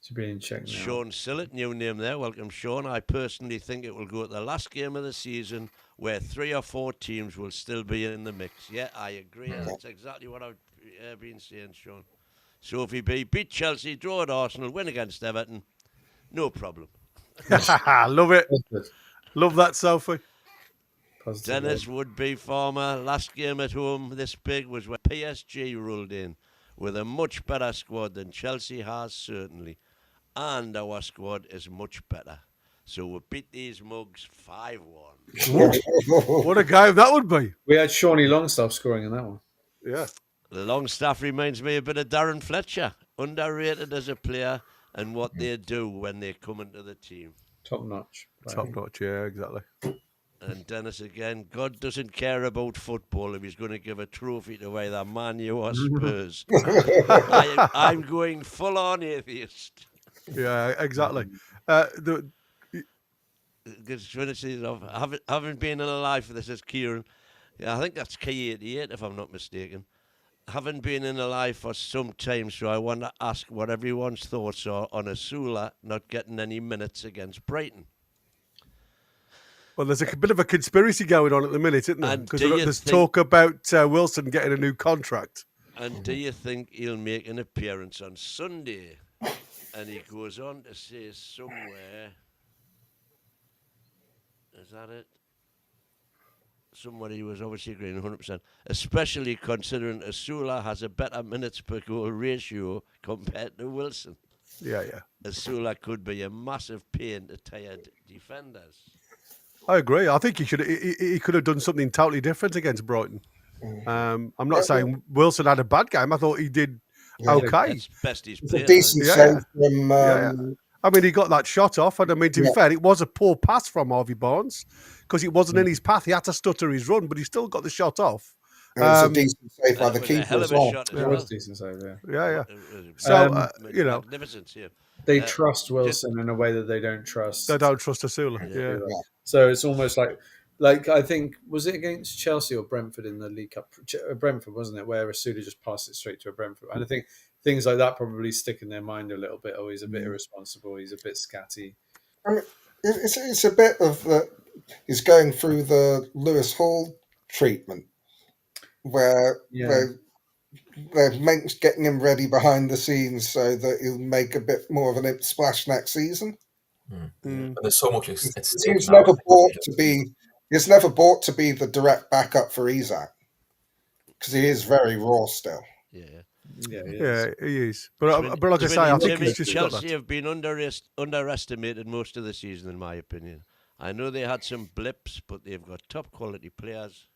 To be in check now. Sean Sillett, new name there. Welcome, Sean. I personally think it will go to the last game of the season where 3 or 4 teams will still be in the mix. Yeah, I agree. That's exactly what I've been saying, Sean. Sophie B, beat Chelsea, draw at Arsenal, win against Everton. No problem. Love it. Love that, Sophie. Positive Dennis Woodby, Farmer. Last game at home this big was when PSG rolled in with a much better squad than Chelsea has, certainly. And our squad is much better. So we beat these mugs 5-1. What a game that would be. We had Shawnee Longstaff scoring in that one. Yeah. Longstaff reminds me a bit of Darren Fletcher. Underrated as a player and what they do when they come into the team. Top notch. Top notch, yeah, exactly. And Dennis again, God doesn't care about football if he's going to give a trophy to either Man U or Spurs. I'm going full on atheist. Yeah, exactly. Just finish these off. Haven't been in a life, this is Kieran. Yeah, I think that's K88 if I'm not mistaken. Haven't been in a life for some time, so I want to ask what everyone's thoughts are on Asula not getting any minutes against Brighton. Well, there's a bit of a conspiracy going on at the minute, isn't there? Because there's talk about Wilson getting a new contract. And do you think he'll make an appearance on Sunday? And he goes on to say somewhere, is that it? Somebody was obviously agreeing 100%, especially considering Asula has a better minutes per goal ratio compared to Wilson. Yeah. Asula could be a massive pain to tired defenders. I agree. I think he could have done something totally different against Brighton. I'm not saying Wilson had a bad game. I thought he did okay. That's best he's It's played. a decent save from. I mean, he got that shot off, and I mean, to be fair, it was a poor pass from Harvey Barnes because it wasn't in his path. He had to stutter his run, but he still got the shot off. It was a decent save by the keeper as well. It was a decent save, Yeah. So, magnificent, yeah. They trust Wilson in a way that they don't trust. They don't trust Asula. Yeah. So it's almost like I think, was it against Chelsea or Brentford in the League Cup? Brentford, wasn't it, where Asula just passed it straight to a Brentford? And I think things like that probably stick in their mind a little bit. Oh, he's a bit irresponsible. He's a bit scatty. I mean, it's a bit of he's going through the Lewis Hall treatment, where they're getting him ready behind the scenes so that he'll make a bit more of a splash next season. But there's so much. He's never bought to be. He's never bought to be the direct backup for Isak because he is very raw still. Yeah, he is. But like I say, I think he's just Chelsea have been underestimated most of the season, in my opinion. I know they had some blips, but they've got top quality players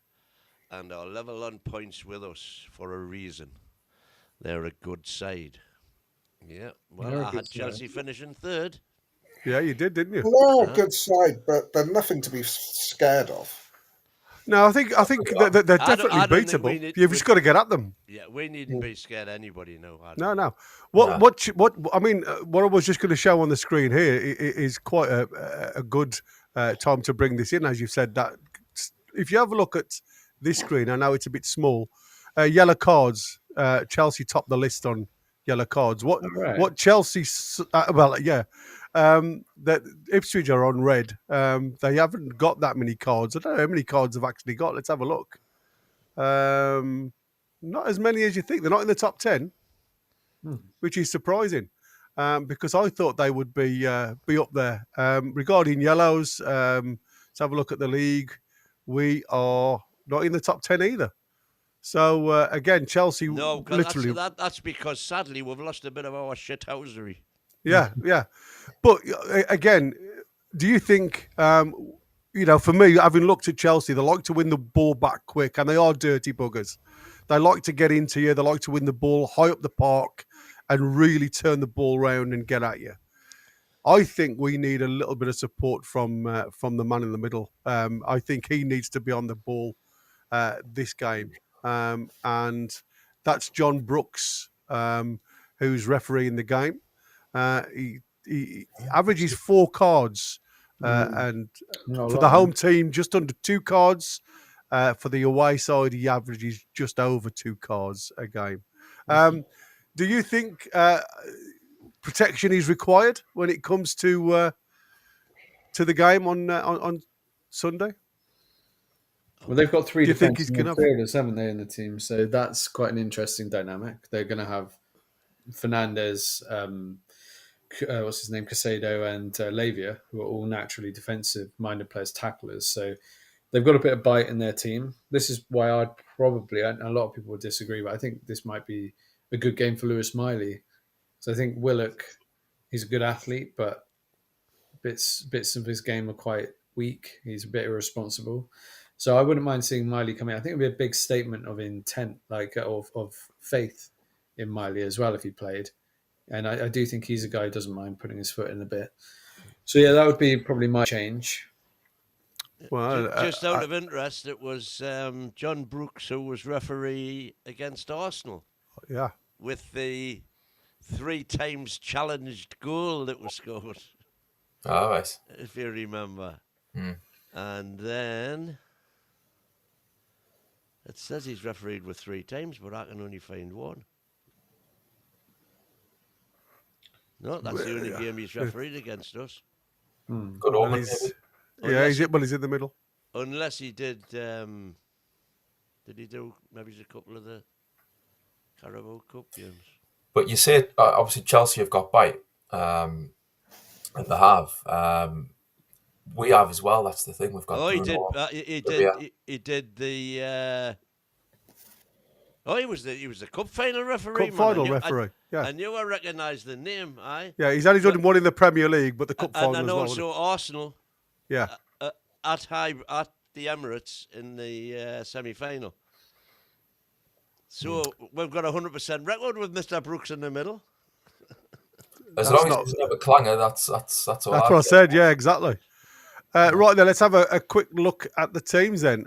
and are level on points with us for a reason. They're a good side. Yeah, well, They're a I good had Chelsea side. finishing third. Yeah, you did, didn't you? They're a good side, but they're nothing to be scared of. No, I think they're definitely I don't think we beatable. need- You've we- just got to get at them. Yeah, we needn't be scared of anybody, no. No. No. What I mean, what I was just going to show on the screen here is quite a good time to bring this in, as you've said. That if you have a look at this screen, I know it's a bit small. Yellow cards. Chelsea topped the list on yellow cards. What Chelsea? That Ipswich are on red. They haven't got that many cards. I don't know how many cards they've actually got. Let's have a look. Not as many as you think. They're not in the top 10, which is surprising because I thought they would be up there. Regarding yellows, let's have a look at the league. We are not in the top 10 either. So again, Chelsea No, literally. that's because sadly we've lost a bit of our shithousery. Yeah. But again, do you think, for me, having looked at Chelsea, they like to win the ball back quick and they are dirty buggers. They like to get into you. They like to win the ball high up the park and really turn the ball around and get at you. I think we need a little bit of support from the man in the middle. I think he needs to be on the ball this game. And that's John Brooks, who's refereeing the game. He averages 4 cards, and for the home team, just under 2 cards. For the away side, he averages just over 2 cards a game. Do you think protection is required when it comes to the game on Sunday? Well, they've got 3 Do you think defensive he's gonna midfielders, haven't they, in the team? So that's quite an interesting dynamic. They're going to have Fernandez, what's his name, Casado, and Lavia, who are all naturally defensive-minded players, tacklers. So they've got a bit of bite in their team. This is why I'd probably, and a lot of people would disagree, but I think this might be a good game for Lewis Miley. So I think Willock, he's a good athlete, but bits of his game are quite weak. He's a bit irresponsible. So I wouldn't mind seeing Miley come in. I think it would be a big statement of intent, like of faith in Miley as well if he played. And I do think he's a guy who doesn't mind putting his foot in a bit. So yeah, that would be probably my change. Well, just out of interest, it was John Brooks who was referee against Arsenal. Yeah. With the 3 times challenged goal that was scored. Oh, right. If you remember. And then it says he's refereed with 3 times, but I can only find 1. No, that's the only game he's refereed against us. Good omen. He's in the middle. Unless he did he do maybe a couple of the Carabao Cup games? But you say, obviously, Chelsea have got bite. And they have. We have as well. That's the thing. We've got. Oh, he Bruno, did. He did the. He was the cup final referee. Cup final referee. I knew I recognised the name. Yeah, he's only done 1 in the Premier League, but the cup final and as well. also Arsenal. Yeah. At the Emirates in the semi-final. So we've got a 100% record with Mr. Brooks in the middle. As long as he doesn't have a clanger, that's all. That's what I said. Yeah, exactly. Right then, let's have a quick look at the teams then.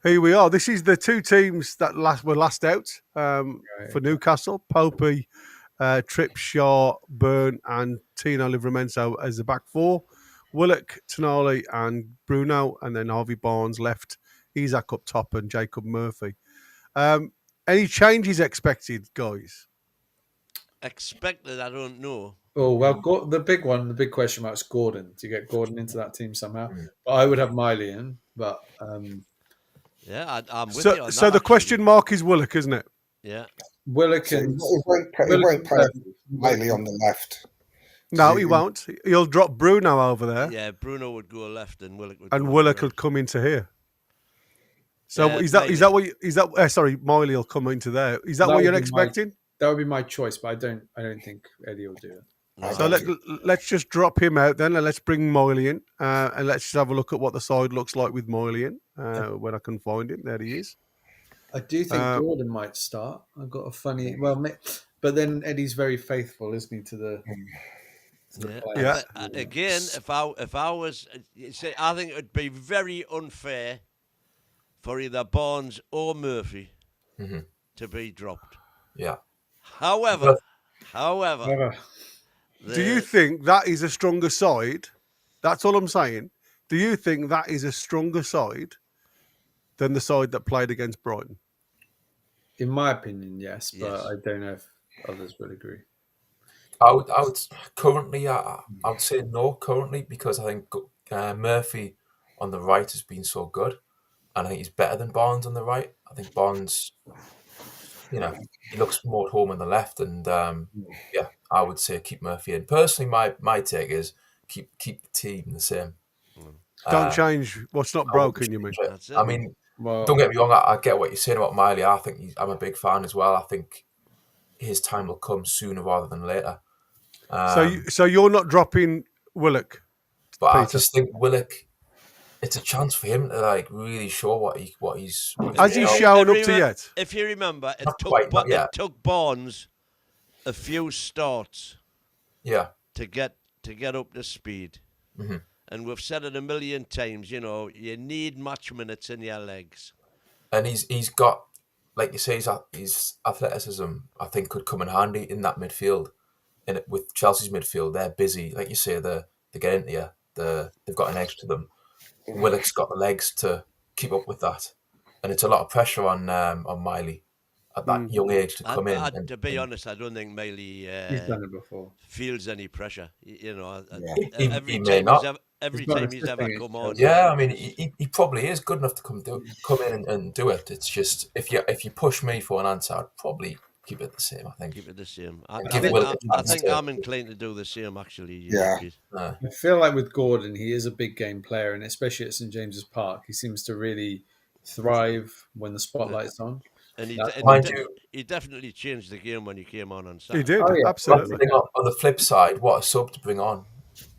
Here we are. This is the 2 teams that were last out for Newcastle. Popey, Tripp, Shaw, Byrne, and Tino Livramento as the back 4. Willock, Tonali, and Bruno, and then Harvey Barnes left. Isak up top, and Jacob Murphy. Any changes expected, guys? Expected, I don't know. Oh, well, the big question mark is Gordon. Do you get Gordon into that team somehow? But I would have Miley in, but... yeah, I'm with you on that. So the question mark is Willock, isn't it? Yeah. Willock So and... he won't play Miley on the left. No, he won't. He'll drop Bruno over there. Yeah, Bruno would go left and Willock would and go Willock right. will come into here. So Yeah, sorry, Miley will come into there. Is that what you're expecting? That would be my choice, but I don't think Eddie will do it. I So don't think- let's just drop him out then, and let's bring Miley in, and let's just have a look at what the side looks like with Miley in when I can find him. There he is. I do think Gordon might start. I've got a funny. Well, but then Eddie's very faithful, isn't he, to the Yeah. players? Again, if I was, you see, I think it would be very unfair for either Barnes or Murphy to be dropped. Yeah. However, Never. Do you think that is a stronger side? That's all I'm saying. Do you think that is a stronger side than the side that played against Brighton? In my opinion, yes, but Yes. I don't know if others would agree. I would currently, I would say no currently, because I think Murphy on the right has been so good, and I think he's better than Barnes on the right. I think Barnes, he looks more at home on the left, and yeah, I would say keep Murphy in. Personally, my take is keep the team the same. Don't change what's not broken, you mean? That's it. I mean, Well, don't get me wrong. I get what you're saying about Miley. I think I'm a big fan as well. I think his time will come sooner rather than later. So you're not dropping Willock, But I Peter? just think Willock, it's a chance for him to really show what he's. Has he shown up to yet? If you remember, it Not quite, not yet. took Barnes a few starts Yeah, to get up to speed. Mhm. And we've said it a million times, you need match minutes in your legs. and he's got, like you say, his athleticism, I think, could come in handy in that midfield. And with Chelsea's midfield, they're busy, like you say, they get into you. They've got an edge to them. Willock's got the legs to keep up with that, and it's a lot of pressure on Miley at that young age to come in. To be honest, I don't think Miley he's done it before. feels any pressure. He Every may time not. every He's not time he's ever assisting come each on. other. Yeah, I mean, he probably is good enough to come in and do it. It's just if you push me for an answer, I'd probably keep it the same. I think. Keep it the same. I Give it a chance think to- I'm inclined to do the same, actually. Yeah. I feel like with Gordon, he is a big game player, and especially at St James's Park, he seems to really thrive when the spotlight's on. And Mind you- he definitely changed the game when he came on He Saturday. did, Oh, yeah. absolutely. On the flip side, what a sub to bring on.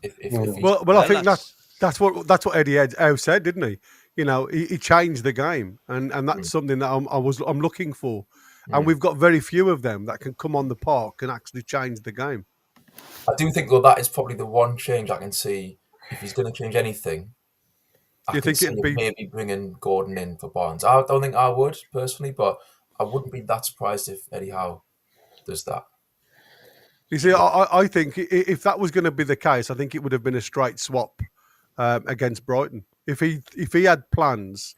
If he's, Well, I think that's what Eddie Howe said, didn't he? He changed the game, and that's something that I'm looking for. And we've got very few of them that can come on the park and actually change the game. I do think though that is probably the one change I can see if he's going to change anything. You think it'd be maybe bringing Gordon in for Barnes? I don't think I would personally, but I wouldn't be that surprised if Eddie Howe does that. You see, I think if that was going to be the case, I think it would have been a straight swap against Brighton. If he had plans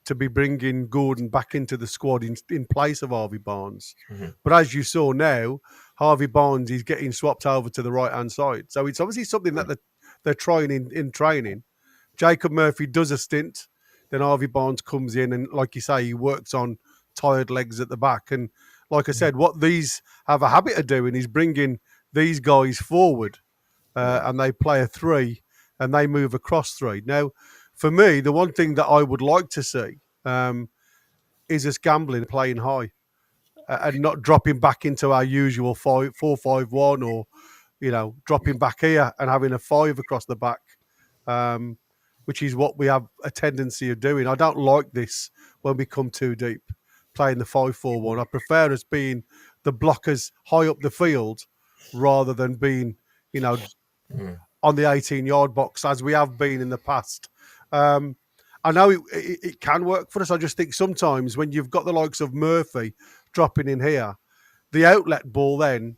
to be bringing Gordon back into the squad in place of Harvey Barnes, but as you saw now, Harvey Barnes is getting swapped over to the right hand side. So it's obviously something that they're trying in training. Jacob Murphy does a stint, then Harvey Barnes comes in, and like you say, he works on tired legs at the back. And like I said, what these have a habit of doing is bringing these guys forward, and they play a three, and they move across three. Now, for me, the one thing that I would like to see is us gambling, playing high, and not dropping back into our usual 4-5-1, or dropping back here and having a 5 across the back, which is what we have a tendency of doing. I don't like this when we come too deep, playing the 5-4-1. I prefer us being the blockers high up the field rather than being, on the 18-yard box as we have been in the past. I know it can work for us. I just think sometimes when you've got the likes of Murphy dropping in here, the outlet ball, then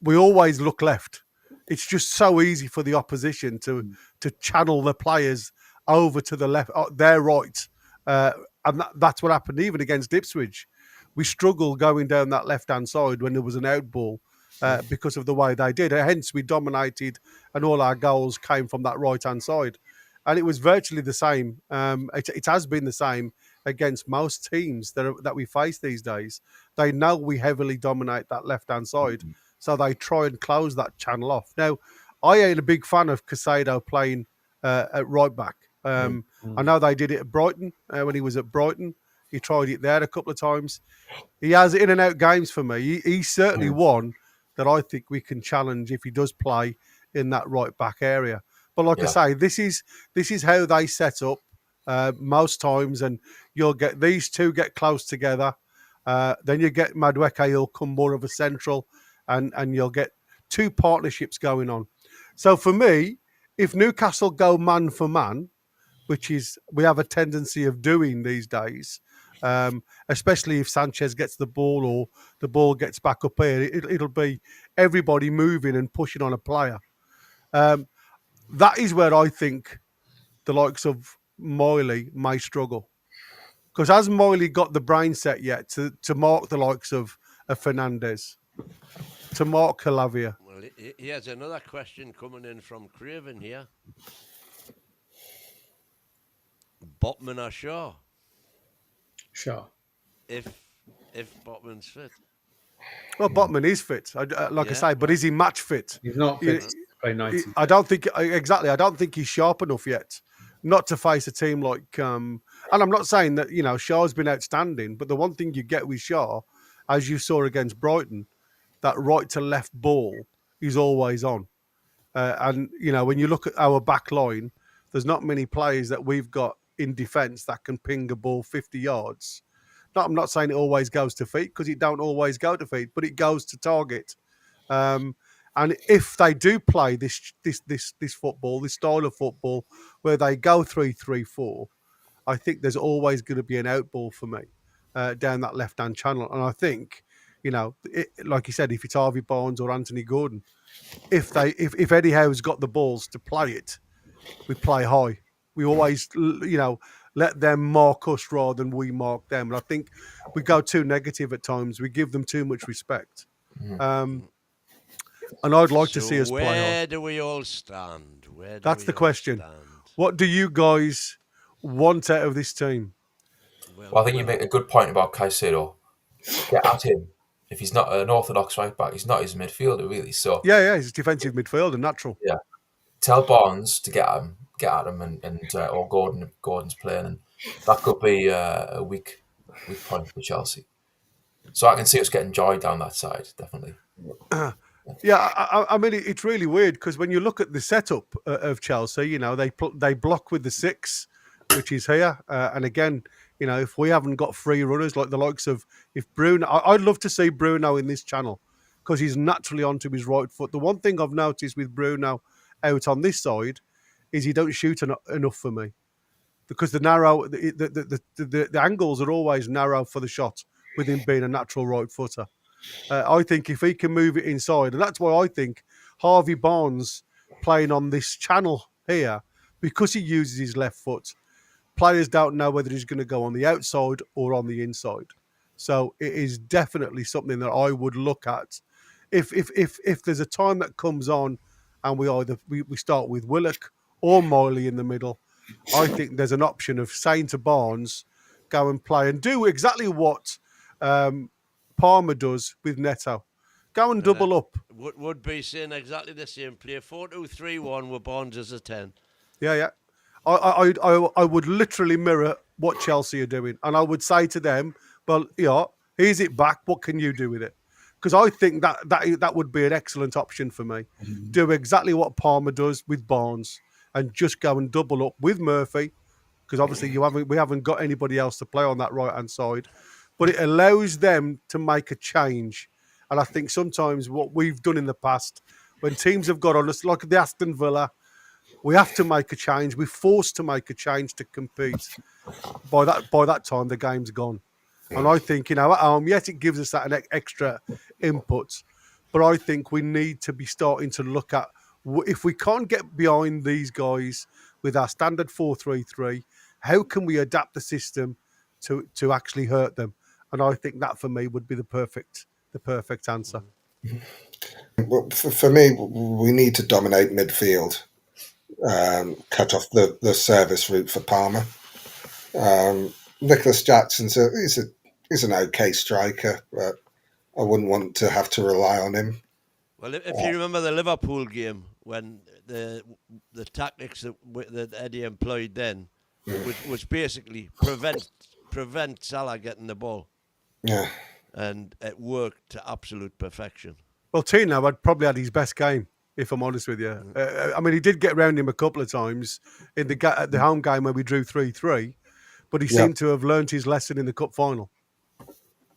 we always look left. It's just so easy for the opposition to channel the players over to the left, their right. And that's what happened even against Ipswich. We struggled going down that left-hand side when there was an out ball because of the way they did. Hence, we dominated and all our goals came from that right-hand side. And it was virtually the same. It has been the same against most teams that we face these days. They know we heavily dominate that left-hand side, so they try and close that channel off. Now, I ain't a big fan of Casado playing at right back. I know they did it at Brighton when he was at Brighton. He tried it there a couple of times. He has in and out games for me. He certainly won that I think we can challenge if he does play in that right back area. But like I say, this is how they set up most times, and you'll get these two get close together. Then you get Madueke, he'll come more of a central, and you'll get two partnerships going on. So for me, if Newcastle go man for man, which is we have a tendency of doing these days, especially if Sanchez gets the ball or the ball gets back up here, it'll be everybody moving and pushing on a player. That is where I think the likes of Miley may struggle. Because has Miley got the brain set yet to mark the likes of Fernandez, to mark Calavia? Well, he has another question coming in from Craven here. Botman or Shaw? Shaw. If Botman's fit. Well, Botman is fit, like I say, but is he match fit? He's not fit to play 90. I don't think exactly. I don't think he's sharp enough yet, not to face a team like. And I'm not saying that Shaw's been outstanding, but the one thing you get with Shaw, as you saw against Brighton, that right to left ball is always on. And when you look at our back line, there's not many players that we've got in defence that can ping a ball 50 yards. I'm not saying it always goes to feet, because it don't always go to feet, but it goes to target. And if they do play this football, this style of football, where they go 3-3-4, I think there's always going to be an outball for me down that left-hand channel. And I think, like you said, if it's Harvey Barnes or Anthony Gordon, if Eddie Howe's got the balls to play it, we play high. We always, let them mark us rather than we mark them. And I think we go too negative at times. We give them too much respect. And I'd like to see us play high. Where do we all stand? That's the question. What do you guys want out of this team? Well, I think you make a good point about Caicedo. Get at him. If he's not an orthodox right back, he's not his midfielder, really. So he's a defensive midfielder, natural. Yeah. Tell Barnes to get at him, or Gordon's playing, and that could be a weak point for Chelsea. So I can see us getting joy down that side, definitely. I mean, it's really weird because when you look at the setup of Chelsea, they block with the 6, which is here, and again, if we haven't got free runners like the likes of Bruno, I'd love to see Bruno in this channel because he's naturally onto his right foot. The one thing I've noticed with Bruno out on this side is he don't shoot enough for me, because the angles are always narrow for the shot with him being a natural right footer. I think if he can move it inside, and that's why I think Harvey Barnes playing on this channel here, because he uses his left foot, players don't know whether he's going to go on the outside or on the inside. So it is definitely something that I would look at. If there's a time that comes on and we start with Willock or Miley in the middle, I think there's an option of saying to Barnes, go and play and do exactly what Palmer does with Neto. Go and double up. Would be saying exactly the same. Play 4-2-3-1 with Barnes as a 10. Yeah. I would literally mirror what Chelsea are doing, and I would say to them, well, here's it back. What can you do with it? Because I think that would be an excellent option for me. Mm-hmm. Do exactly what Palmer does with Barnes and just go and double up with Murphy, because obviously we haven't got anybody else to play on that right-hand side. But it allows them to make a change. And I think sometimes what we've done in the past, when teams have got on us, like the Aston Villa, we have to make a change. We're forced to make a change to compete. By that time, the game's gone. And I think, at home, yes, it gives us that an extra input. But I think we need to be starting to look at, if we can't get behind these guys with our standard 4-3-3, how can we adapt the system to actually hurt them? And I think that, for me, would be the perfect answer. Well, for me, we need to dominate midfield, cut off the service route for Palmer. Nicholas Jackson's is an okay striker, but I wouldn't want to have to rely on him. Well, if you remember the Liverpool game, when the tactics that Eddie employed then was basically prevent Salah getting the ball. Yeah. And it worked to absolute perfection. Well, Tino had probably had his best game, if I'm honest with you. I mean, he did get round him a couple of times in at the home game where we drew 3-3, but he seemed to have learnt his lesson in the cup final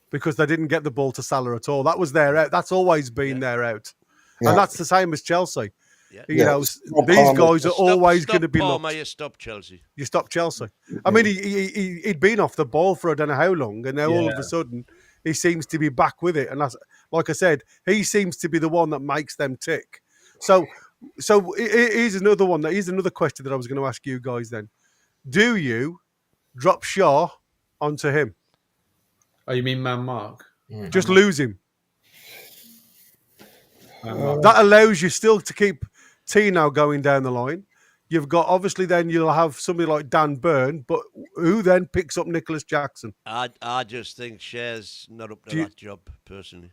because they didn't get the ball to Salah at all. That was their out. That's always been their out. And that's the same as Chelsea. Yeah. You know, these guys are always going to be Palmer, locked. you stop Chelsea. You stop Chelsea. I mean, he'd been off the ball for I don't know how long, and now all of a sudden he seems to be back with it. And that's, like I said, he seems to be the one that makes them tick. So here's another one. Here's another question that I was going to ask you guys then. Do you drop Shaw onto him? Oh, you mean man mark? Just lose him. Man That allows you still to keep Tino going down the line. You've got, obviously, then you'll have somebody like Dan Burn, but who then picks up Nicholas Jackson? I just think Cher's not up to that job, personally.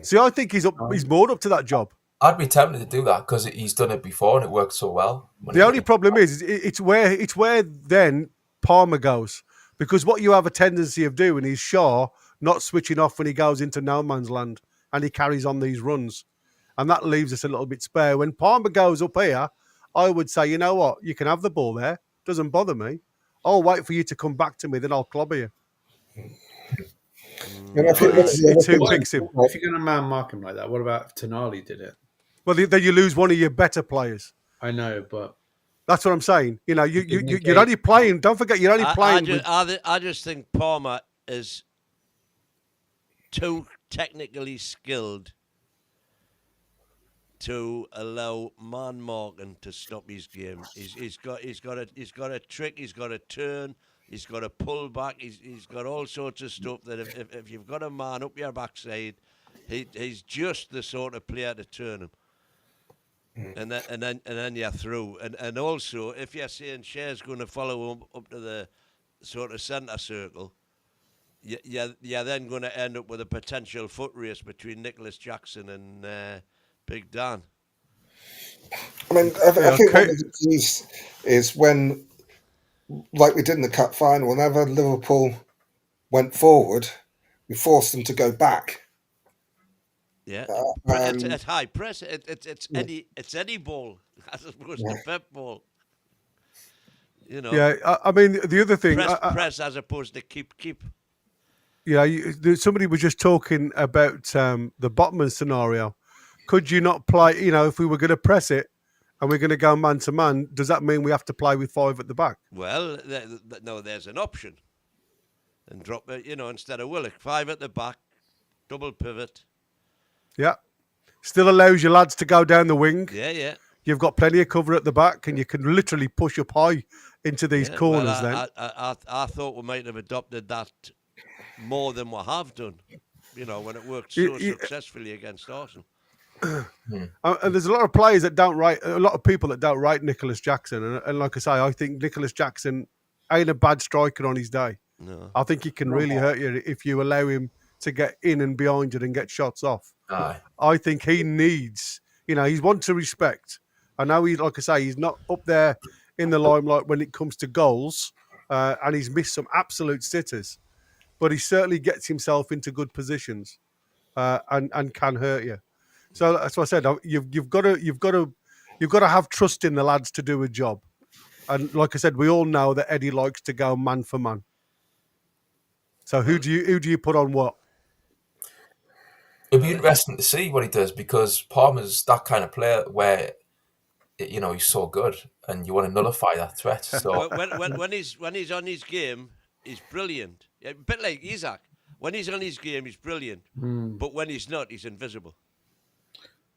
See, I think he's more up to that job. I'd be tempted to do that because he's done it before and it worked so well. The only problem is it's where then Palmer goes, because what you have a tendency of doing is Shaw not switching off when he goes into no man's land and he carries on these runs, and that leaves us a little bit spare. When Palmer goes up here, I would say, you know what, you can have the ball there, doesn't bother me. I'll wait for you to come back to me, then I'll clobber you. It's who picks him. If you're going to man mark him like that, what about if Tonali did it? Well, then you lose one of your better players. I know, but that's what I'm saying. You know, you're only playing. Don't forget, you're only playing. I just think Palmer is too technically skilled to allow man marking to stop his game. He's got a trick. He's got a turn. He's got a pull back. He's got all sorts of stuff that if you've got a man up your backside, he's just the sort of player to turn him. And then you're through. And also, if you're saying Cher's going to follow him up to the sort of centre circle, you're then going to end up with a potential foot race between Nicholas Jackson and Big Dan. I mean, I think one of the keys is when, like we did in the cup final, whenever Liverpool went forward, we forced them to go back. Yeah, it's high press. It's any ball as opposed to Pep ball. You know. Yeah, I mean the other thing, press as opposed to keep. Yeah, somebody was just talking about the Botman scenario. Could you not play? You know, if we were going to press it and we're going to go man to man, does that mean we have to play with 5 at the back? Well, no, there's an option, and drop it. You know, instead of Willock, 5 at the back, double pivot. Yeah. Still allows your lads to go down the wing. Yeah. You've got plenty of cover at the back, and you can literally push up high into these corners. Well, I thought we might have adopted that more than we have done. You know, when it worked so successfully against Arsenal. And there's a lot of players that don't rate, a lot of people that don't rate Nicholas Jackson. And like I say, I think Nicholas Jackson ain't a bad striker on his day. No. I think he can really hurt you if you allow him to get in and behind you and get shots off. Aye. I think he needs, he's one to respect. I know like I say, he's not up there in the limelight when it comes to goals, and he's missed some absolute sitters, but he certainly gets himself into good positions, and can hurt you. So that's what I said. You've got to have trust in the lads to do a job, and like I said, we all know that Eddie likes to go man for man. So who do you put on what? It'll be interesting to see what he does because Palmer's that kind of player where, he's so good and you want to nullify that threat. So when he's on his game, he's brilliant. A bit like Isaac. When he's on his game, he's brilliant. But when he's not, he's invisible.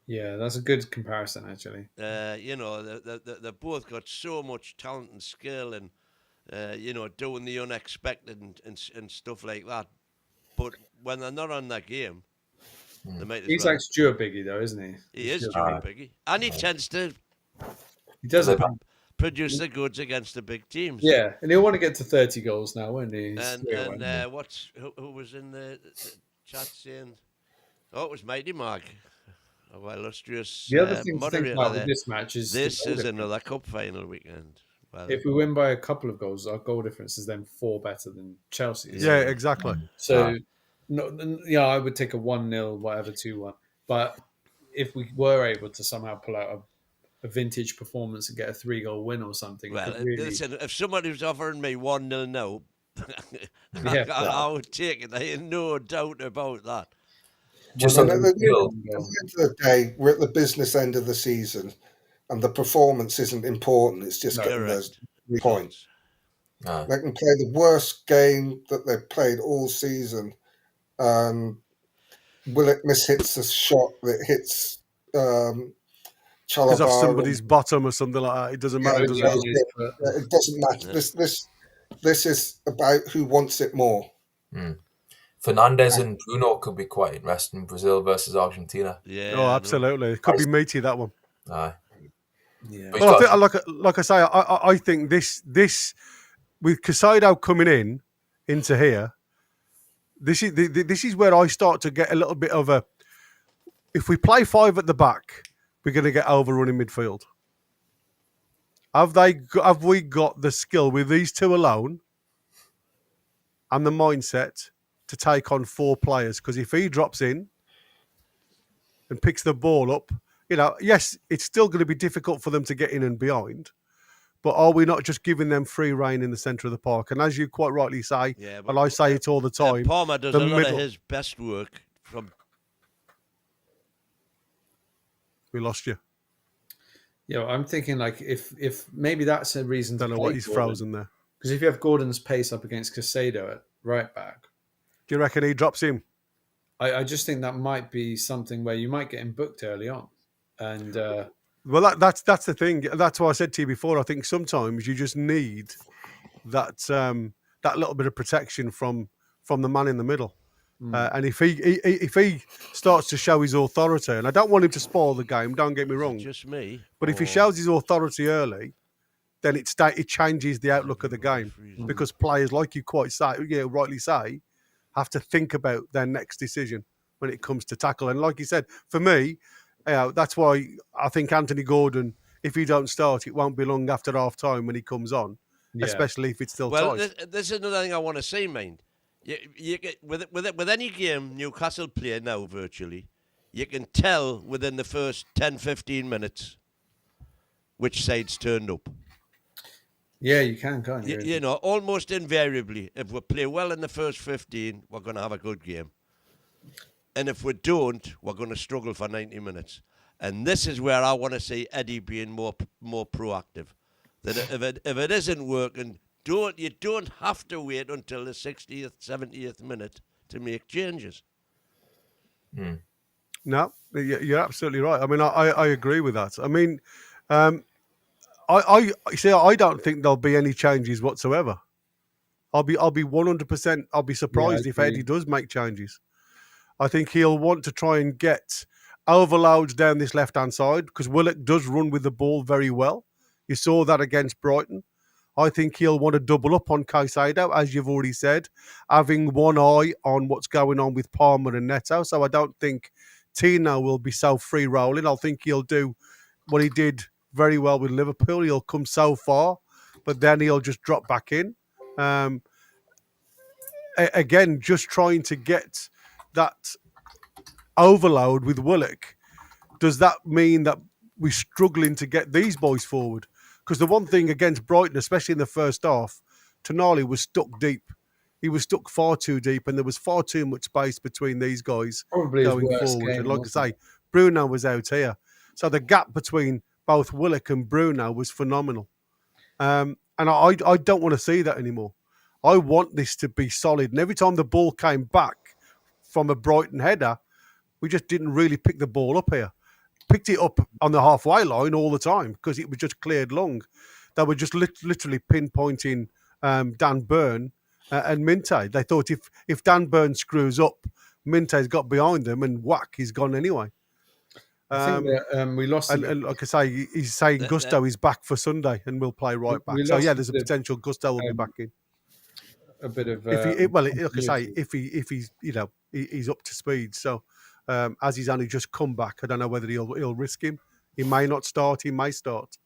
Yeah, that's a good comparison, actually. They both got so much talent and skill and, doing the unexpected and stuff like that. But when they're not on that game, they might as He's well. like Stuart Biggie, though, isn't he? He is Stuart Biggie. And he tends to produce the goods against the big teams. Yeah, and he'll want to get to 30 goals now, won't he? Who was in the chat saying? Oh, it was Mighty Mark. Oh, illustrious the other thing to think about there. with this match is this is another cup final weekend. Well, if we win by a couple of goals, our goal difference is then 4 better than Chelsea's. Yeah, exactly. So, I would take a 1-0, whatever, 2-1. But if we were able to somehow pull out a vintage performance and get a 3-goal win or something, Well, it could really, listen, if somebody was offering me 1-0 now, Yeah. I would take it. There ain't no doubt about that. Just Well, on And the at the field, end of the day, we're at the business end of the season, and the performance isn't important. It's just getting those Correct. 3 points. aye. They can play the worst game that they've played all season. Willock mishits a shot that hits Because off Chalabar. somebody's bottom or something like that. It doesn't matter, does Yeah, it? It doesn't matter. This is about who wants it more. Fernandez and Bruno could be quite interesting. Brazil versus Argentina. Yeah. Oh, absolutely. It could be meaty, that one. Aye. Yeah. But Well, I he's think, got- like I say, I think this with Casado coming into here, this is where I start to get a little bit of a. If we play 5 at the back, we're going to get overrun in midfield. Have we got the skill with these 2 alone and the mindset to take on 4 players? Because if he drops in and picks the ball up, yes, it's still going to be difficult for them to get in and behind. But are we not just giving them free rein in the centre of the park? And as you quite rightly say, Yeah, and I say it all the time, Palmer does the a lot middle- of his best work from. we lost you. Yeah, I'm thinking like if maybe that's a reason. Don't know what he's frozen there. Because if you have Gordon's pace up against Casado at right back, Do you reckon he drops him? I just think that might be something where you might get him booked early on, and Well, that's the thing. That's why I said to you before. I think sometimes you just need that that little bit of protection from the man in the middle. And if he starts to show his authority, and I don't want him to spoil the game, don't get me Is it wrong, just me? but if he Or- shows his authority early, then it changes the outlook of the game, because players, like you rightly say, have to think about their next decision when it comes to tackle. And like you said, for me, that's why I think Anthony Gordon, if he don't start, it won't be long after half time when he comes on, yeah. especially if it's still Well, tight. this is another thing I want to say, mind. You get, with any game Newcastle play now, virtually, you can tell within the first 10, 15 minutes which side's turned up. Yeah, you can, can't you? You know, almost invariably, if we play well in the first 15, we're going to have a good game. And if we don't, we're going to struggle for 90 minutes. And this is where I want to see Eddie being more proactive. That if it isn't working, you don't have to wait until the 60th, 70th minute to make changes. No, you're absolutely right. I mean, I agree with that. I mean, I see. I don't think there'll be any changes whatsoever. I'll be 100%. I'll be surprised if agree. Eddie does make changes. I think he'll want to try and get overloads down this left-hand side, because Willock does run with the ball very well. You saw that against Brighton. I think he'll want to double up on Caicedo, as you've already said, having one eye on what's going on with Palmer and Neto. So I don't think Tino will be so free rolling. I think he'll do what he did very well with Liverpool. He'll come so far, but then he'll just drop back in. Again, just trying to get that overload with Willock. Does that mean that we're struggling to get these boys forward? Because the one thing against Brighton, especially in the first half, Tonali was stuck deep. He was stuck far too deep, and there was far too much space between these guys Probably his going worst forward. game, And like I wasn't say, Bruno was out here. So the gap between both Willock and Bruno was phenomenal. And I don't want to see that anymore. I want this to be solid. And every time the ball came back from a Brighton header, we just didn't really pick the ball up here. Picked it up on the halfway line all the time because it was just cleared long. They were just literally pinpointing Dan Burn and Minte. They thought if Dan Burn screws up, Minte's got behind them and whack, he's gone anyway. I think that, we lost. And like I say, he's saying Gusto is back for Sunday and will play right back. We So lost yeah, a there's a bit of, potential Gusto will be back in. a bit of If he, like I say, continuity. if he's he's up to speed. So as he's only just come back, I don't know whether he'll risk him. He may not start. He may start.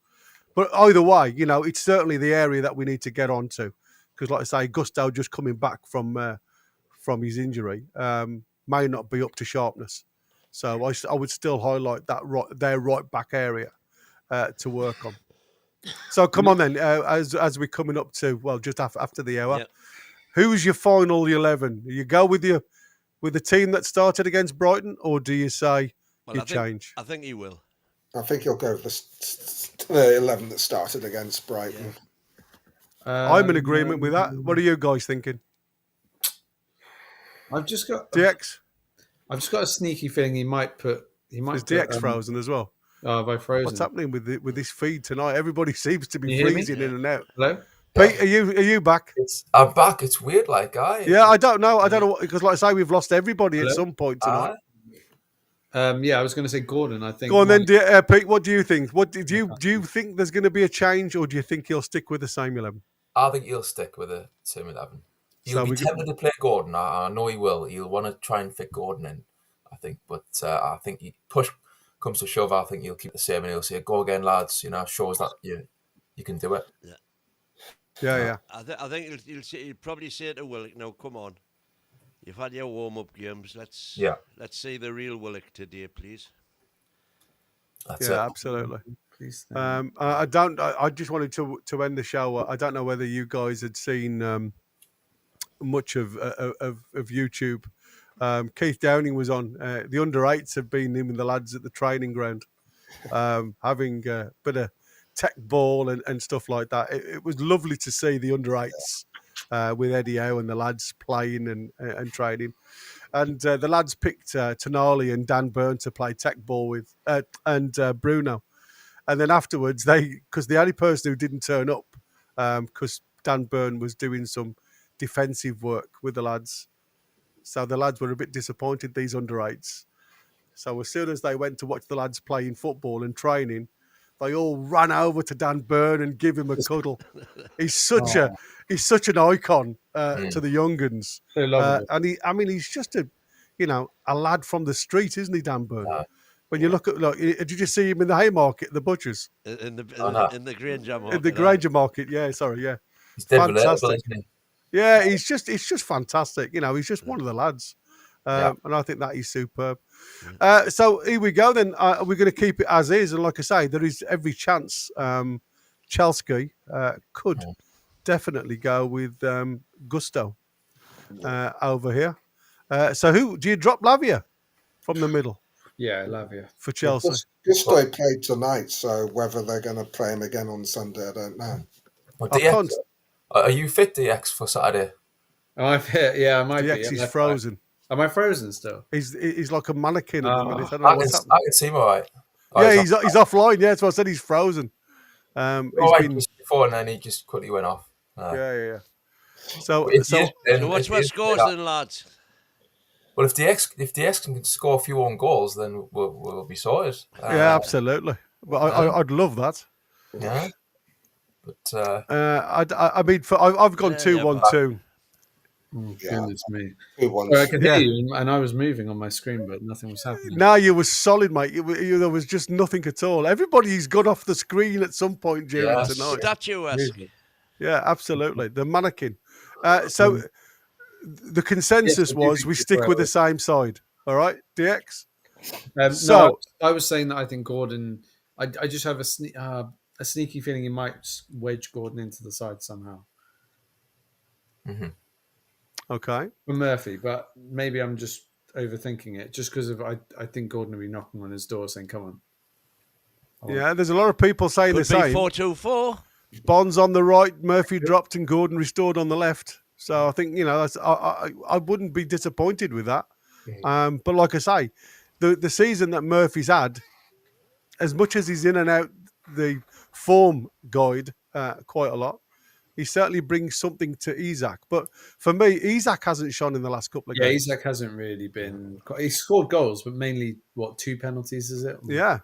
But either way, it's certainly the area that we need to get onto, because, like I say, Gusto just coming back from his injury may not be up to sharpness. So I would still highlight that their right back area to work on. So come on then, as we're coming up to just after the hour, Yeah. who's your final 11? You go with the team that started against Brighton, or do you say change? I think he will. I think he'll go with the 11 that started against Brighton. I'm in agreement with that. What are you guys thinking? I've just got DX. I've just got a sneaky feeling he might put. Is DX frozen as well? Oh, have I frozen? What's happening with this feed tonight? Everybody seems to be Can you hear me? freezing in and out. Hello? Pete, are you back? I'm back. It's weird, like, guy. Yeah, I don't know. Because, like I say, we've lost everybody at some point tonight. Yeah, I was going to say Gordon. I think. Go on then, Pete. What do you think? Do you think there's going to be a change, or do you think he'll stick with the same 11? I think he'll stick with the same 11. He'll be tempted to play Gordon. I know he will. He'll want to try and fit Gordon in, I think. But I think push comes to shove, I think he'll keep the same, and he'll say, "Go again, lads." Shows that you can do it. Yeah. I think he'll probably say to Willock, "No, come on. You've had your warm-up games. Let's see the real Willock today, please." That's it. Absolutely. I just wanted to end the show. I don't know whether you guys had seen much of YouTube. Keith Downing was on. The under-8s have been him and the lads at the training ground, having a bit of tech ball and stuff like that. It was lovely to see the under-8s with Eddie Howe and the lads playing and training. And the lads picked Tonali and Dan Byrne to play tech ball with, and Bruno. And then afterwards, because the only person who didn't turn up, because Dan Byrne was doing some defensive work with the lads. So the lads were a bit disappointed, these under-8s. So as soon as they went to watch the lads playing football and training, they all ran over to Dan Byrne and give him a cuddle. He's such an icon to the young uns. So lovable. And he's just a lad from the street, isn't he, Dan Byrne? When you look at, did you just see him in the Haymarket, the butchers? In the Granger Market. In the Granger Market, yeah. He's dead relatable, isn't he? Yeah, it's just fantastic. He's just one of the lads. And I think that is superb. So here we go then. We're going to keep it as is. And like I say, there is every chance Chelsea could definitely go with Gusto over here. So who do you drop Lavia from the middle? Yeah, Lavia. For Chelsea. Gusto played tonight, so whether they're going to play him again on Sunday, I don't know. Well, DX, are you fit, DX, for Saturday? Oh, I'm fit. Yeah, I might DX be. is frozen. Am I frozen still? He's like a mannequin at the minute. I don't know I what's happening. can see him all right. Yeah, he's offline. Yeah, that's why I said he's frozen. Just before, and then he just quickly went off. Yeah. So what's my scores then, lads? Well, if DX can score a few own goals, then we'll be sorted. Yeah, absolutely. Well, I'd love that. Yeah. But I've gone 2-1-2. Goodness me. Well, I could hear you, and I was moving on my screen, but nothing was happening. No, you were solid, mate. There was just nothing at all. Everybody's got off the screen at some point during tonight. Statuesque. Yeah, absolutely. The mannequin. So the consensus was we stick with the same side. All right, DX? No, I was saying that I think Gordon... I just have a sneaky feeling he might wedge Gordon into the side somehow. Mm-hmm. Okay. For Murphy, but maybe I'm just overthinking it just because I think Gordon will be knocking on his door saying, come on. Yeah, there's a lot of people saying the same. 4-2-4. Bonds on the right, Murphy dropped and Gordon restored on the left. So I think, I wouldn't be disappointed with that. But like I say, the season that Murphy's had, as much as he's in and out the form guide quite a lot, he certainly brings something to Isak. But for me, Isak hasn't shone in the last couple of games. Yeah, Isak hasn't really been... He scored goals, but mainly, 2 penalties, is it? Yeah.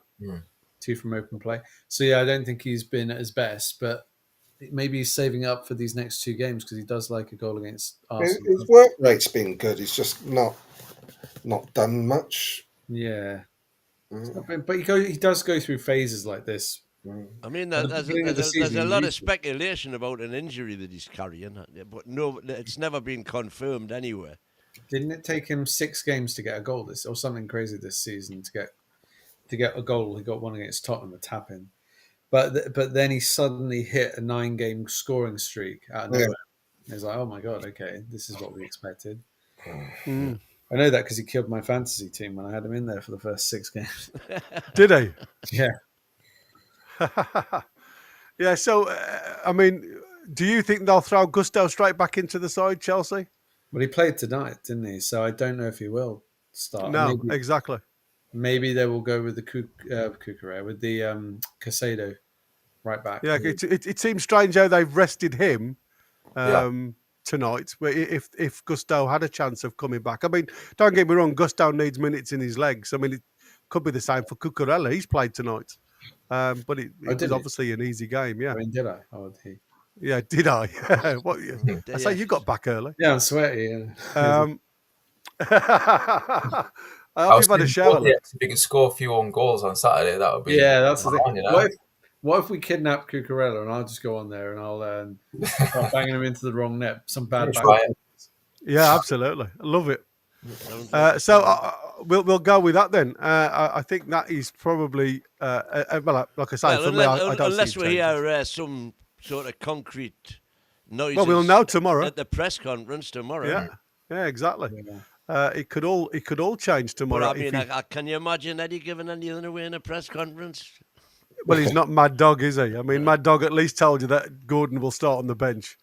2 from open play. So, I don't think he's been at his best, but maybe he's saving up for these next 2 games because he does like a goal against Arsenal. His work rate's been good. He's just not done much. Yeah. But he does go through phases like this. I mean, there's a lot of speculation about an injury that he's carrying, but no, it's never been confirmed anywhere. Didn't it take him 6 games to get a goal or something crazy this season to get a goal? He got one against Tottenham, a tap in. But then he suddenly hit a 9-game scoring streak out of nowhere. It was like, oh my god, okay, this is what we expected. Mm. I know that because he killed my fantasy team when I had him in there for the first 6 games. Did he? Yeah. Yeah. So, I mean, do you think they'll throw Gusto straight back into the side, Chelsea? Well, he played tonight, didn't he? So I don't know if he will start. No, exactly. Maybe they will go with the Cucurella, with the Casado right back. Yeah, it seems strange how they've rested him Yeah. tonight. But if Gusto had a chance of coming back, I mean, don't get me wrong, Gusto needs minutes in his legs. I mean, it could be the same for Cucurella. He's played tonight, but it did was he? obviously an easy game. Yeah, I mean, did I? Oh, did he? yeah. Did I? What? I say you got back early. Yeah, I'm sweaty. Yeah. I hope you've had a shower. If you could score a few own goals on Saturday, that would be. Yeah, that's the thing. You know? What if we kidnap Cucurella and I'll just go on there and I'll start banging him into the wrong net? Some bad back. Try it. Yeah, absolutely. I love it. So we'll go with that then. I think that is probably well, like I say, Well, for me, I don't unless see we changes. hear some sort of concrete noises. Well, we'll know tomorrow. At the press conference tomorrow. Yeah, yeah, exactly. Yeah. It could all change But tomorrow. I mean, can you imagine Eddie giving anything away in a press conference? Well, he's not Mad Dog, is he? I mean, Mad Dog at least told you that Gordon will start on the bench.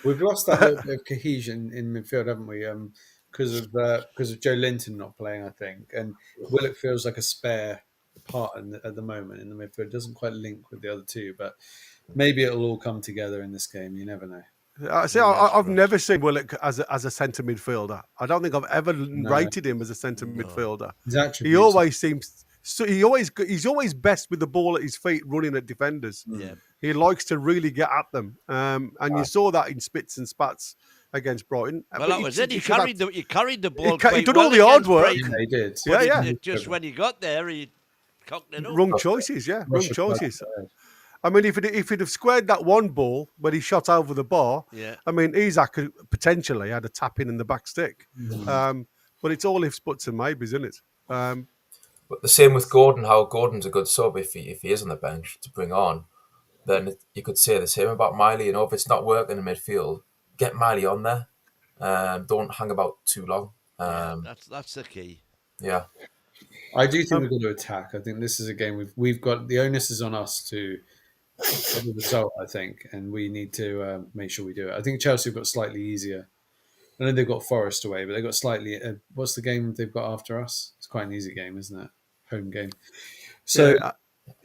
We've lost that little bit of cohesion in midfield, haven't we? Because of Joe Linton not playing, I think, and Willock feels like a spare part at the moment in the midfield. It doesn't quite link with the other two, but maybe it'll all come together in this game. You never know. I've never seen Willock as a centre midfielder. I don't think I've ever rated him as a centre midfielder. He always seems. So he's always best with the ball at his feet, running at defenders. Yeah. He likes to really get at them, and you saw that in spits and spats against Brighton. Well, that was it. He carried the ball. He did all the hard work. Brighton. Yeah, he did. Yeah. Just when he got there, he cocked it up. Wrong choices. Wrong choices. I mean, if he'd have squared that one ball when he shot over the bar, I mean, Isaac could potentially had a tap in the back stick. But it's all ifs, buts, and maybes, isn't it? But the same with Gordon. How Gordon's a good sub if he is on the bench to bring on. Then you could say the same about Miley. You know, if it's not working in midfield, get Miley on there. Don't hang about too long. That's the key. Yeah. I do think we're going to attack. I think this is a game we've got. The onus is on us to get the result, I think, and we need to make sure we do it. I think Chelsea have got slightly easier. I know they've got Forest away, but they've got slightly. What's the game they've got after us? It's quite an easy game, isn't it? Home game. So,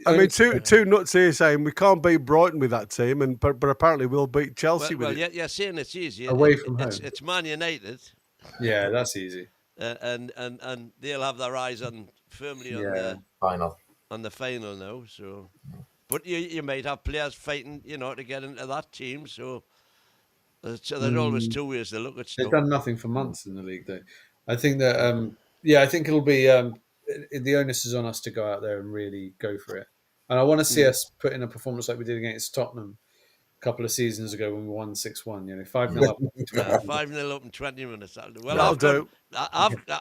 I mean, two nuts here saying we can't beat Brighton with that team, but apparently we'll beat Chelsea with it. You're saying it's easy away from home. It's Man United. Yeah, that's easy. And they'll have their eyes firmly on the final now. So, but you might have players fighting, to get into that team. So there's always two ways to look at stuff. They've done nothing for months in the league, though. I think that I think it'll be the onus is on us to go out there and really go for it. And I want to see us put in a performance like we did against Tottenham a couple of seasons ago when we won 6-1. 5-0 up. 5-0 up in 20 minutes. Well,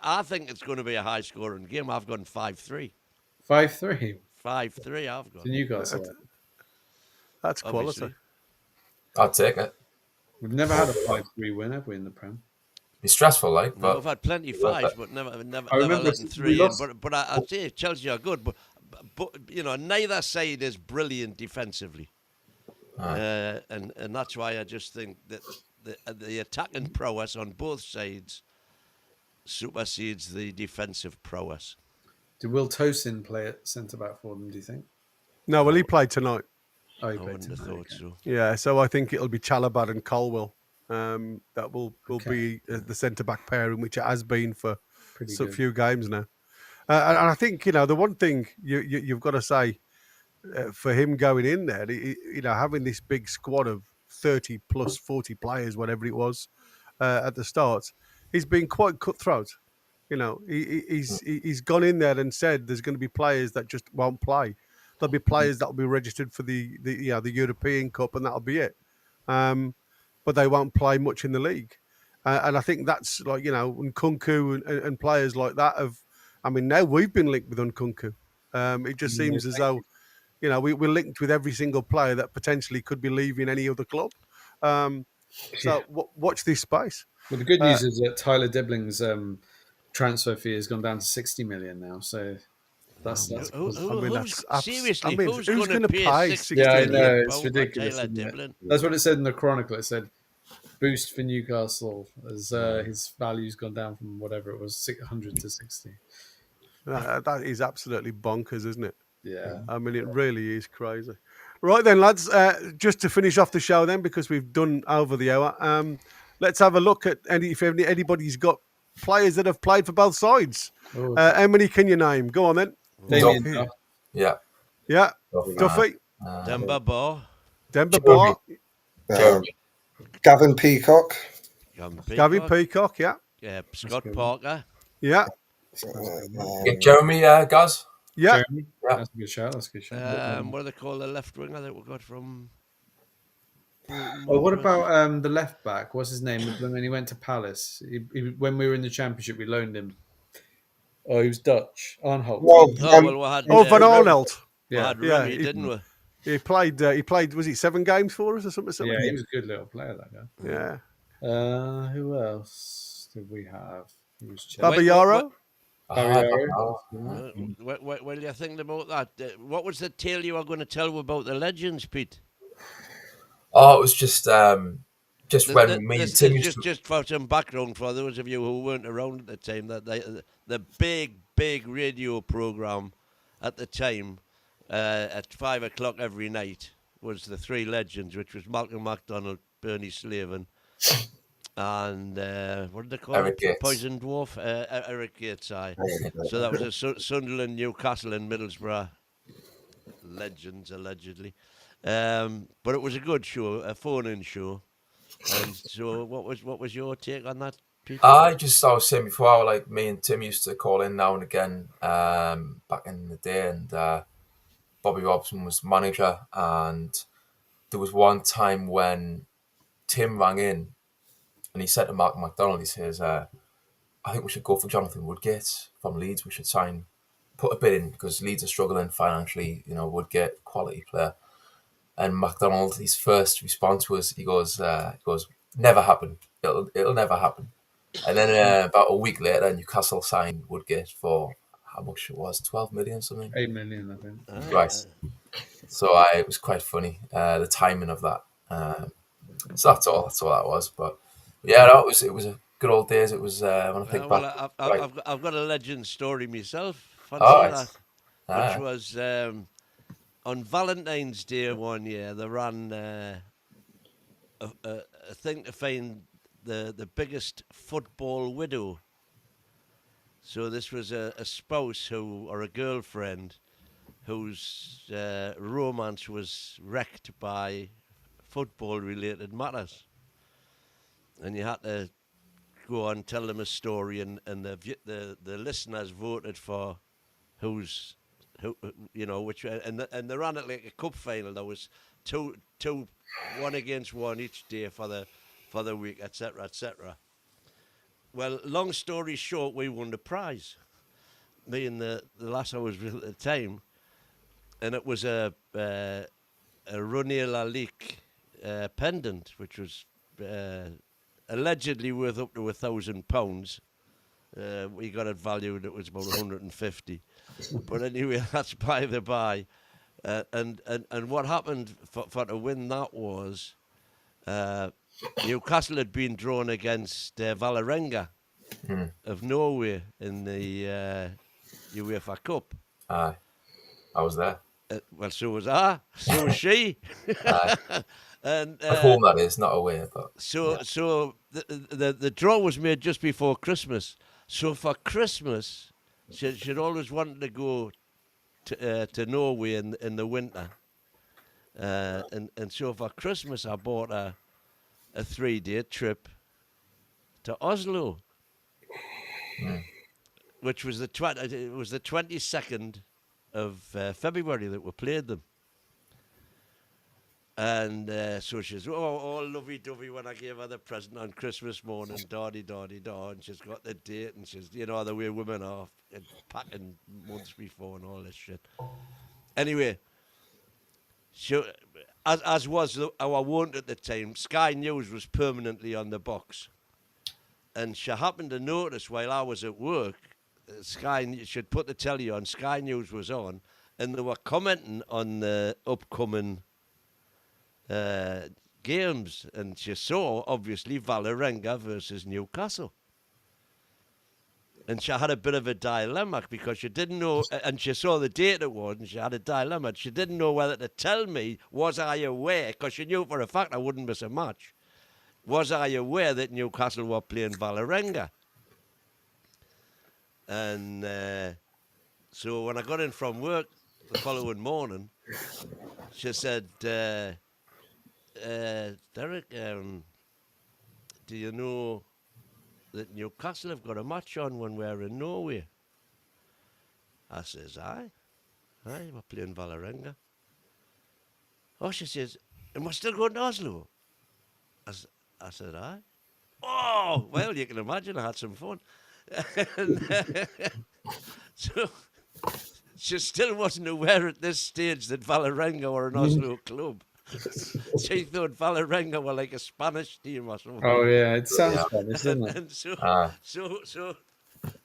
I think it's going to be a high scoring game. I've gone 5-3. 5-3. 5-3. I've got. The Newcastle. That's quality. Obviously. I'll take it. We've never had a 5-3 win, have we, in the Prem? It's stressful, like. But we've had plenty of fives, but never remember letting three we in. lost. But I'd say Chelsea are good, but neither side is brilliant defensively, and that's why I just think that the attacking prowess on both sides supersedes the defensive prowess. Did Will Tosin play at centre back for them? Do you think? No, well, he played tonight. Oh, he I played wouldn't have tonight. thought so. Yeah, so I think it'll be Chalobah and Colwell. That will be the centre back pairing, which it has been for a few games now. And I think the one thing you've got to say for him going in there, having this big squad of 30 plus 40 players, whatever it was at the start, he's been quite cutthroat. He's gone in there and said there's going to be players that just won't play. There'll be players that will be registered for the European Cup, and that'll be it. But they won't play much in the league. And I think that's like, Nkunku and players like that now we've been linked with Nkunku. It just seems as though, we're linked with every single player that potentially could be leaving any other club. So watch this space. Well, the good news is that Tyler Dibling's transfer fee has gone down to 60 million now. So that's seriously, who's who's going to pay pay 60 yeah, I £60 know, million it's for ridiculous. Tyler Isn't it? Diblin? That's what it said in the Chronicle. It said boost for Newcastle as his value's gone down from whatever it was, 600 to 60. That is absolutely bonkers, isn't it? Yeah. I mean, it really is crazy. Right then, lads, just to finish off the show then, because we've done over the hour, let's have a look at if anybody's got players that have played for both sides. Oh, How many can you name? Go on then. Damien Duffy. Duff. Yeah. Yeah, Duffy. Duffy, Demba Ba, Demba Ba, Jeremy. Gavin Peacock. Gavin Peacock, Scott Parker. yeah, Yeah, Jeremy, Gaz. yeah. Jeremy. Yeah. That's a good shout. That's a good shout. What do they call the left winger that we got from? Oh, what about the left back? What's his name? When he went to Palace, when we were in the Championship, we loaned him. Oh, he was Dutch. Arnholt. Well, We had Van Arnelt. We had Yeah. Remy, didn't we? He played. Was it 7 games for us or something? Yeah, he was a good little player, that guy. Yeah. Who else did we have? Who was Babayaro. Well, you're thinking about that. What was the tale you were going to tell about the legends, Pete? Oh, it was just when me and Tim used to... Just for some background for those of you who weren't around at the time, that the big radio program at the time at 5 o'clock every night was the three legends, which was Malcolm MacDonald, Bernie Slavin, and what did they call Eric it? Gates. Poison Dwarf, Eric Gates. So that was a Sunderland, Newcastle, and Middlesbrough legends allegedly. But it was a good show, a phone-in show. And so, what was your take on that, Peter? I was saying before, like me and Tim used to call in now and again back in the day, and Bobby Robson was manager, and there was one time when Tim rang in and he said to Mark MacDonald, he says, I think we should go for Jonathan Woodgate from Leeds. We should put a bid in because Leeds are struggling financially, Woodgate, quality player. And MacDonald, his first response was, he goes, never happen. It'll never happen. And then about a week later, Newcastle signed Woodgate for how much it was, 12 million something? 8 million, I think. Right. So it was quite funny, the timing of that. So that's all that was. But yeah, no, it was a good old days. It was when I think back. I've got a legend story myself. Fancy that, which was on Valentine's Day one year. They ran a thing to find the biggest football widow. So this was a spouse or a girlfriend whose romance was wrecked by football-related matters, and you had to go on, tell them a story, and the listeners voted for which, and they ran it like a cup final. There was two, 1 against 1 each day for the week, etc., etc. Well, long story short, we won the prize. Me and the lass I was with at the time, and it was a Runil Alik pendant, which was allegedly worth up to £1,000. We got it valued; it was about 150. But anyway, that's by the by. And what happened for to win that was Newcastle had been drawn against Vålerenga of Norway in the UEFA Cup. Aye, I was there. Well, so was I. So was she. And At home, that is, not away. But so the draw was made just before Christmas. So for Christmas, she'd always wanted to go to Norway in the winter. And so for Christmas, I bought a 3-day trip to Oslo, which was the 22nd of February that we played them. And so she's all lovey-dovey when I gave her the present on Christmas morning, da-di-da-di-da, and she's got the date, and she's, you know, the way women are, and packing months before and all this shit. Anyway, she, as was our wont at the time, Sky News was permanently on the box. And she happened to notice while I was at work, she'd put the telly on, Sky News was on, and they were commenting on the upcoming games, and she saw obviously Vålerenga versus Newcastle, and she had a bit of a dilemma because she didn't know, and she saw the date it was, and she had a dilemma. She didn't know whether to tell me, was I aware, because she knew for a fact I wouldn't miss a match, was I aware that Newcastle were playing Vålerenga? And so when I got in from work the following morning, she said, Derek, do you know that Newcastle have got a match on when we're in Norway? I says, aye, we're playing Vålerenga. Oh, she says, and we're still going to Oslo? I said, aye. Oh, well, you can imagine I had some fun. And, so she still wasn't aware at this stage that Vålerenga were an Oslo club. She thought Vålerenga were like a Spanish team or something. Oh yeah, it sounds Spanish, doesn't it? And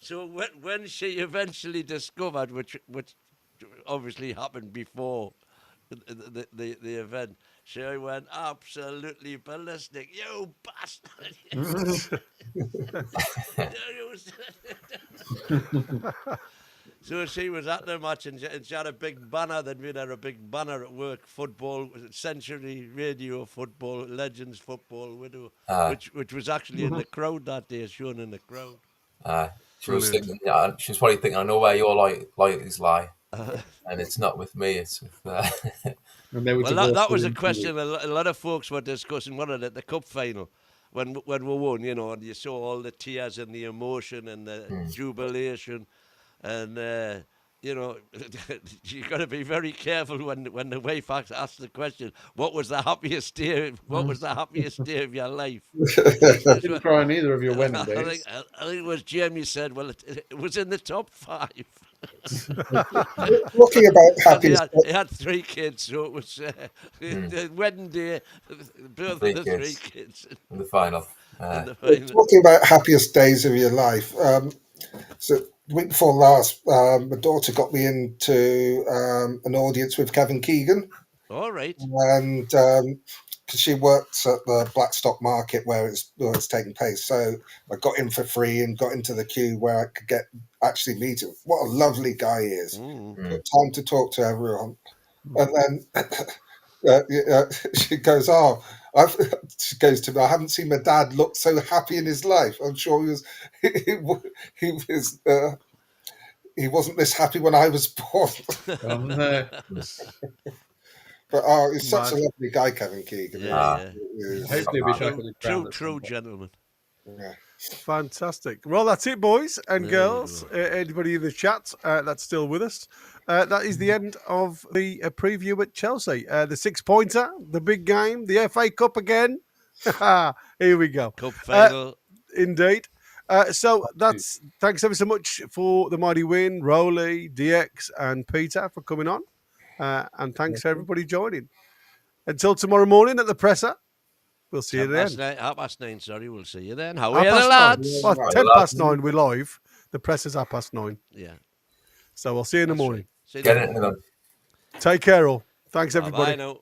so when she eventually discovered, which obviously happened before the event, she went absolutely ballistic. You bastard! So she was at the match, and she had a big banner. They'd made her a big banner at work: football, Century Radio football, Legends football, widow, which was actually in the crowd that day, shown in the crowd. She was thinking, she was probably thinking, I know where your loyalties lie, and it's not with me. It's with. Well, that was a question a lot of folks were discussing, wasn't it, at the cup final when we won, you know, and you saw all the tears and the emotion and the jubilation. And, you know, you got to be very careful when the wife asks the question, what was the happiest day? What was the happiest day of your life? I didn't cry on either of your wedding days. I think it was Jamie said, well, it was in the top 5. Talking about happiness. He had 3 kids, so it was the wedding day, both the 3 kids. In the final. Talking about happiest days of your life. So the week before last, my daughter got me into an audience with Kevin Keegan. All right. And because she works at the Blackstock Market where it's taking place, so I got in for free and got into the queue where I could actually meet him. What a lovely guy he is! Got time to talk to everyone, and then she goes, she goes to me, I haven't seen my dad look so happy in his life. I'm sure he wasn't this happy when I was born. But he's such a lovely guy, Kevin Keegan. Hopefully he'll be true gentleman. Yeah. Fantastic. Well, that's it, boys and girls. Anybody in the chat that's still with us. That is the end of the preview at Chelsea. The 6-pointer, the big game, the FA Cup again. Here we go. Cup final. Indeed. So thanks ever so much for the mighty win, Rowley, DX, and Peter for coming on. And thanks to everybody joining. Until tomorrow morning at the presser, we'll see you then. 9:30, sorry, we'll see you then. How are the lads? Well, 9:10, we're live. The presser's 9:30. Yeah. So I'll see you in the morning. Get it in them. Take care all. Thanks, everybody. Bye now.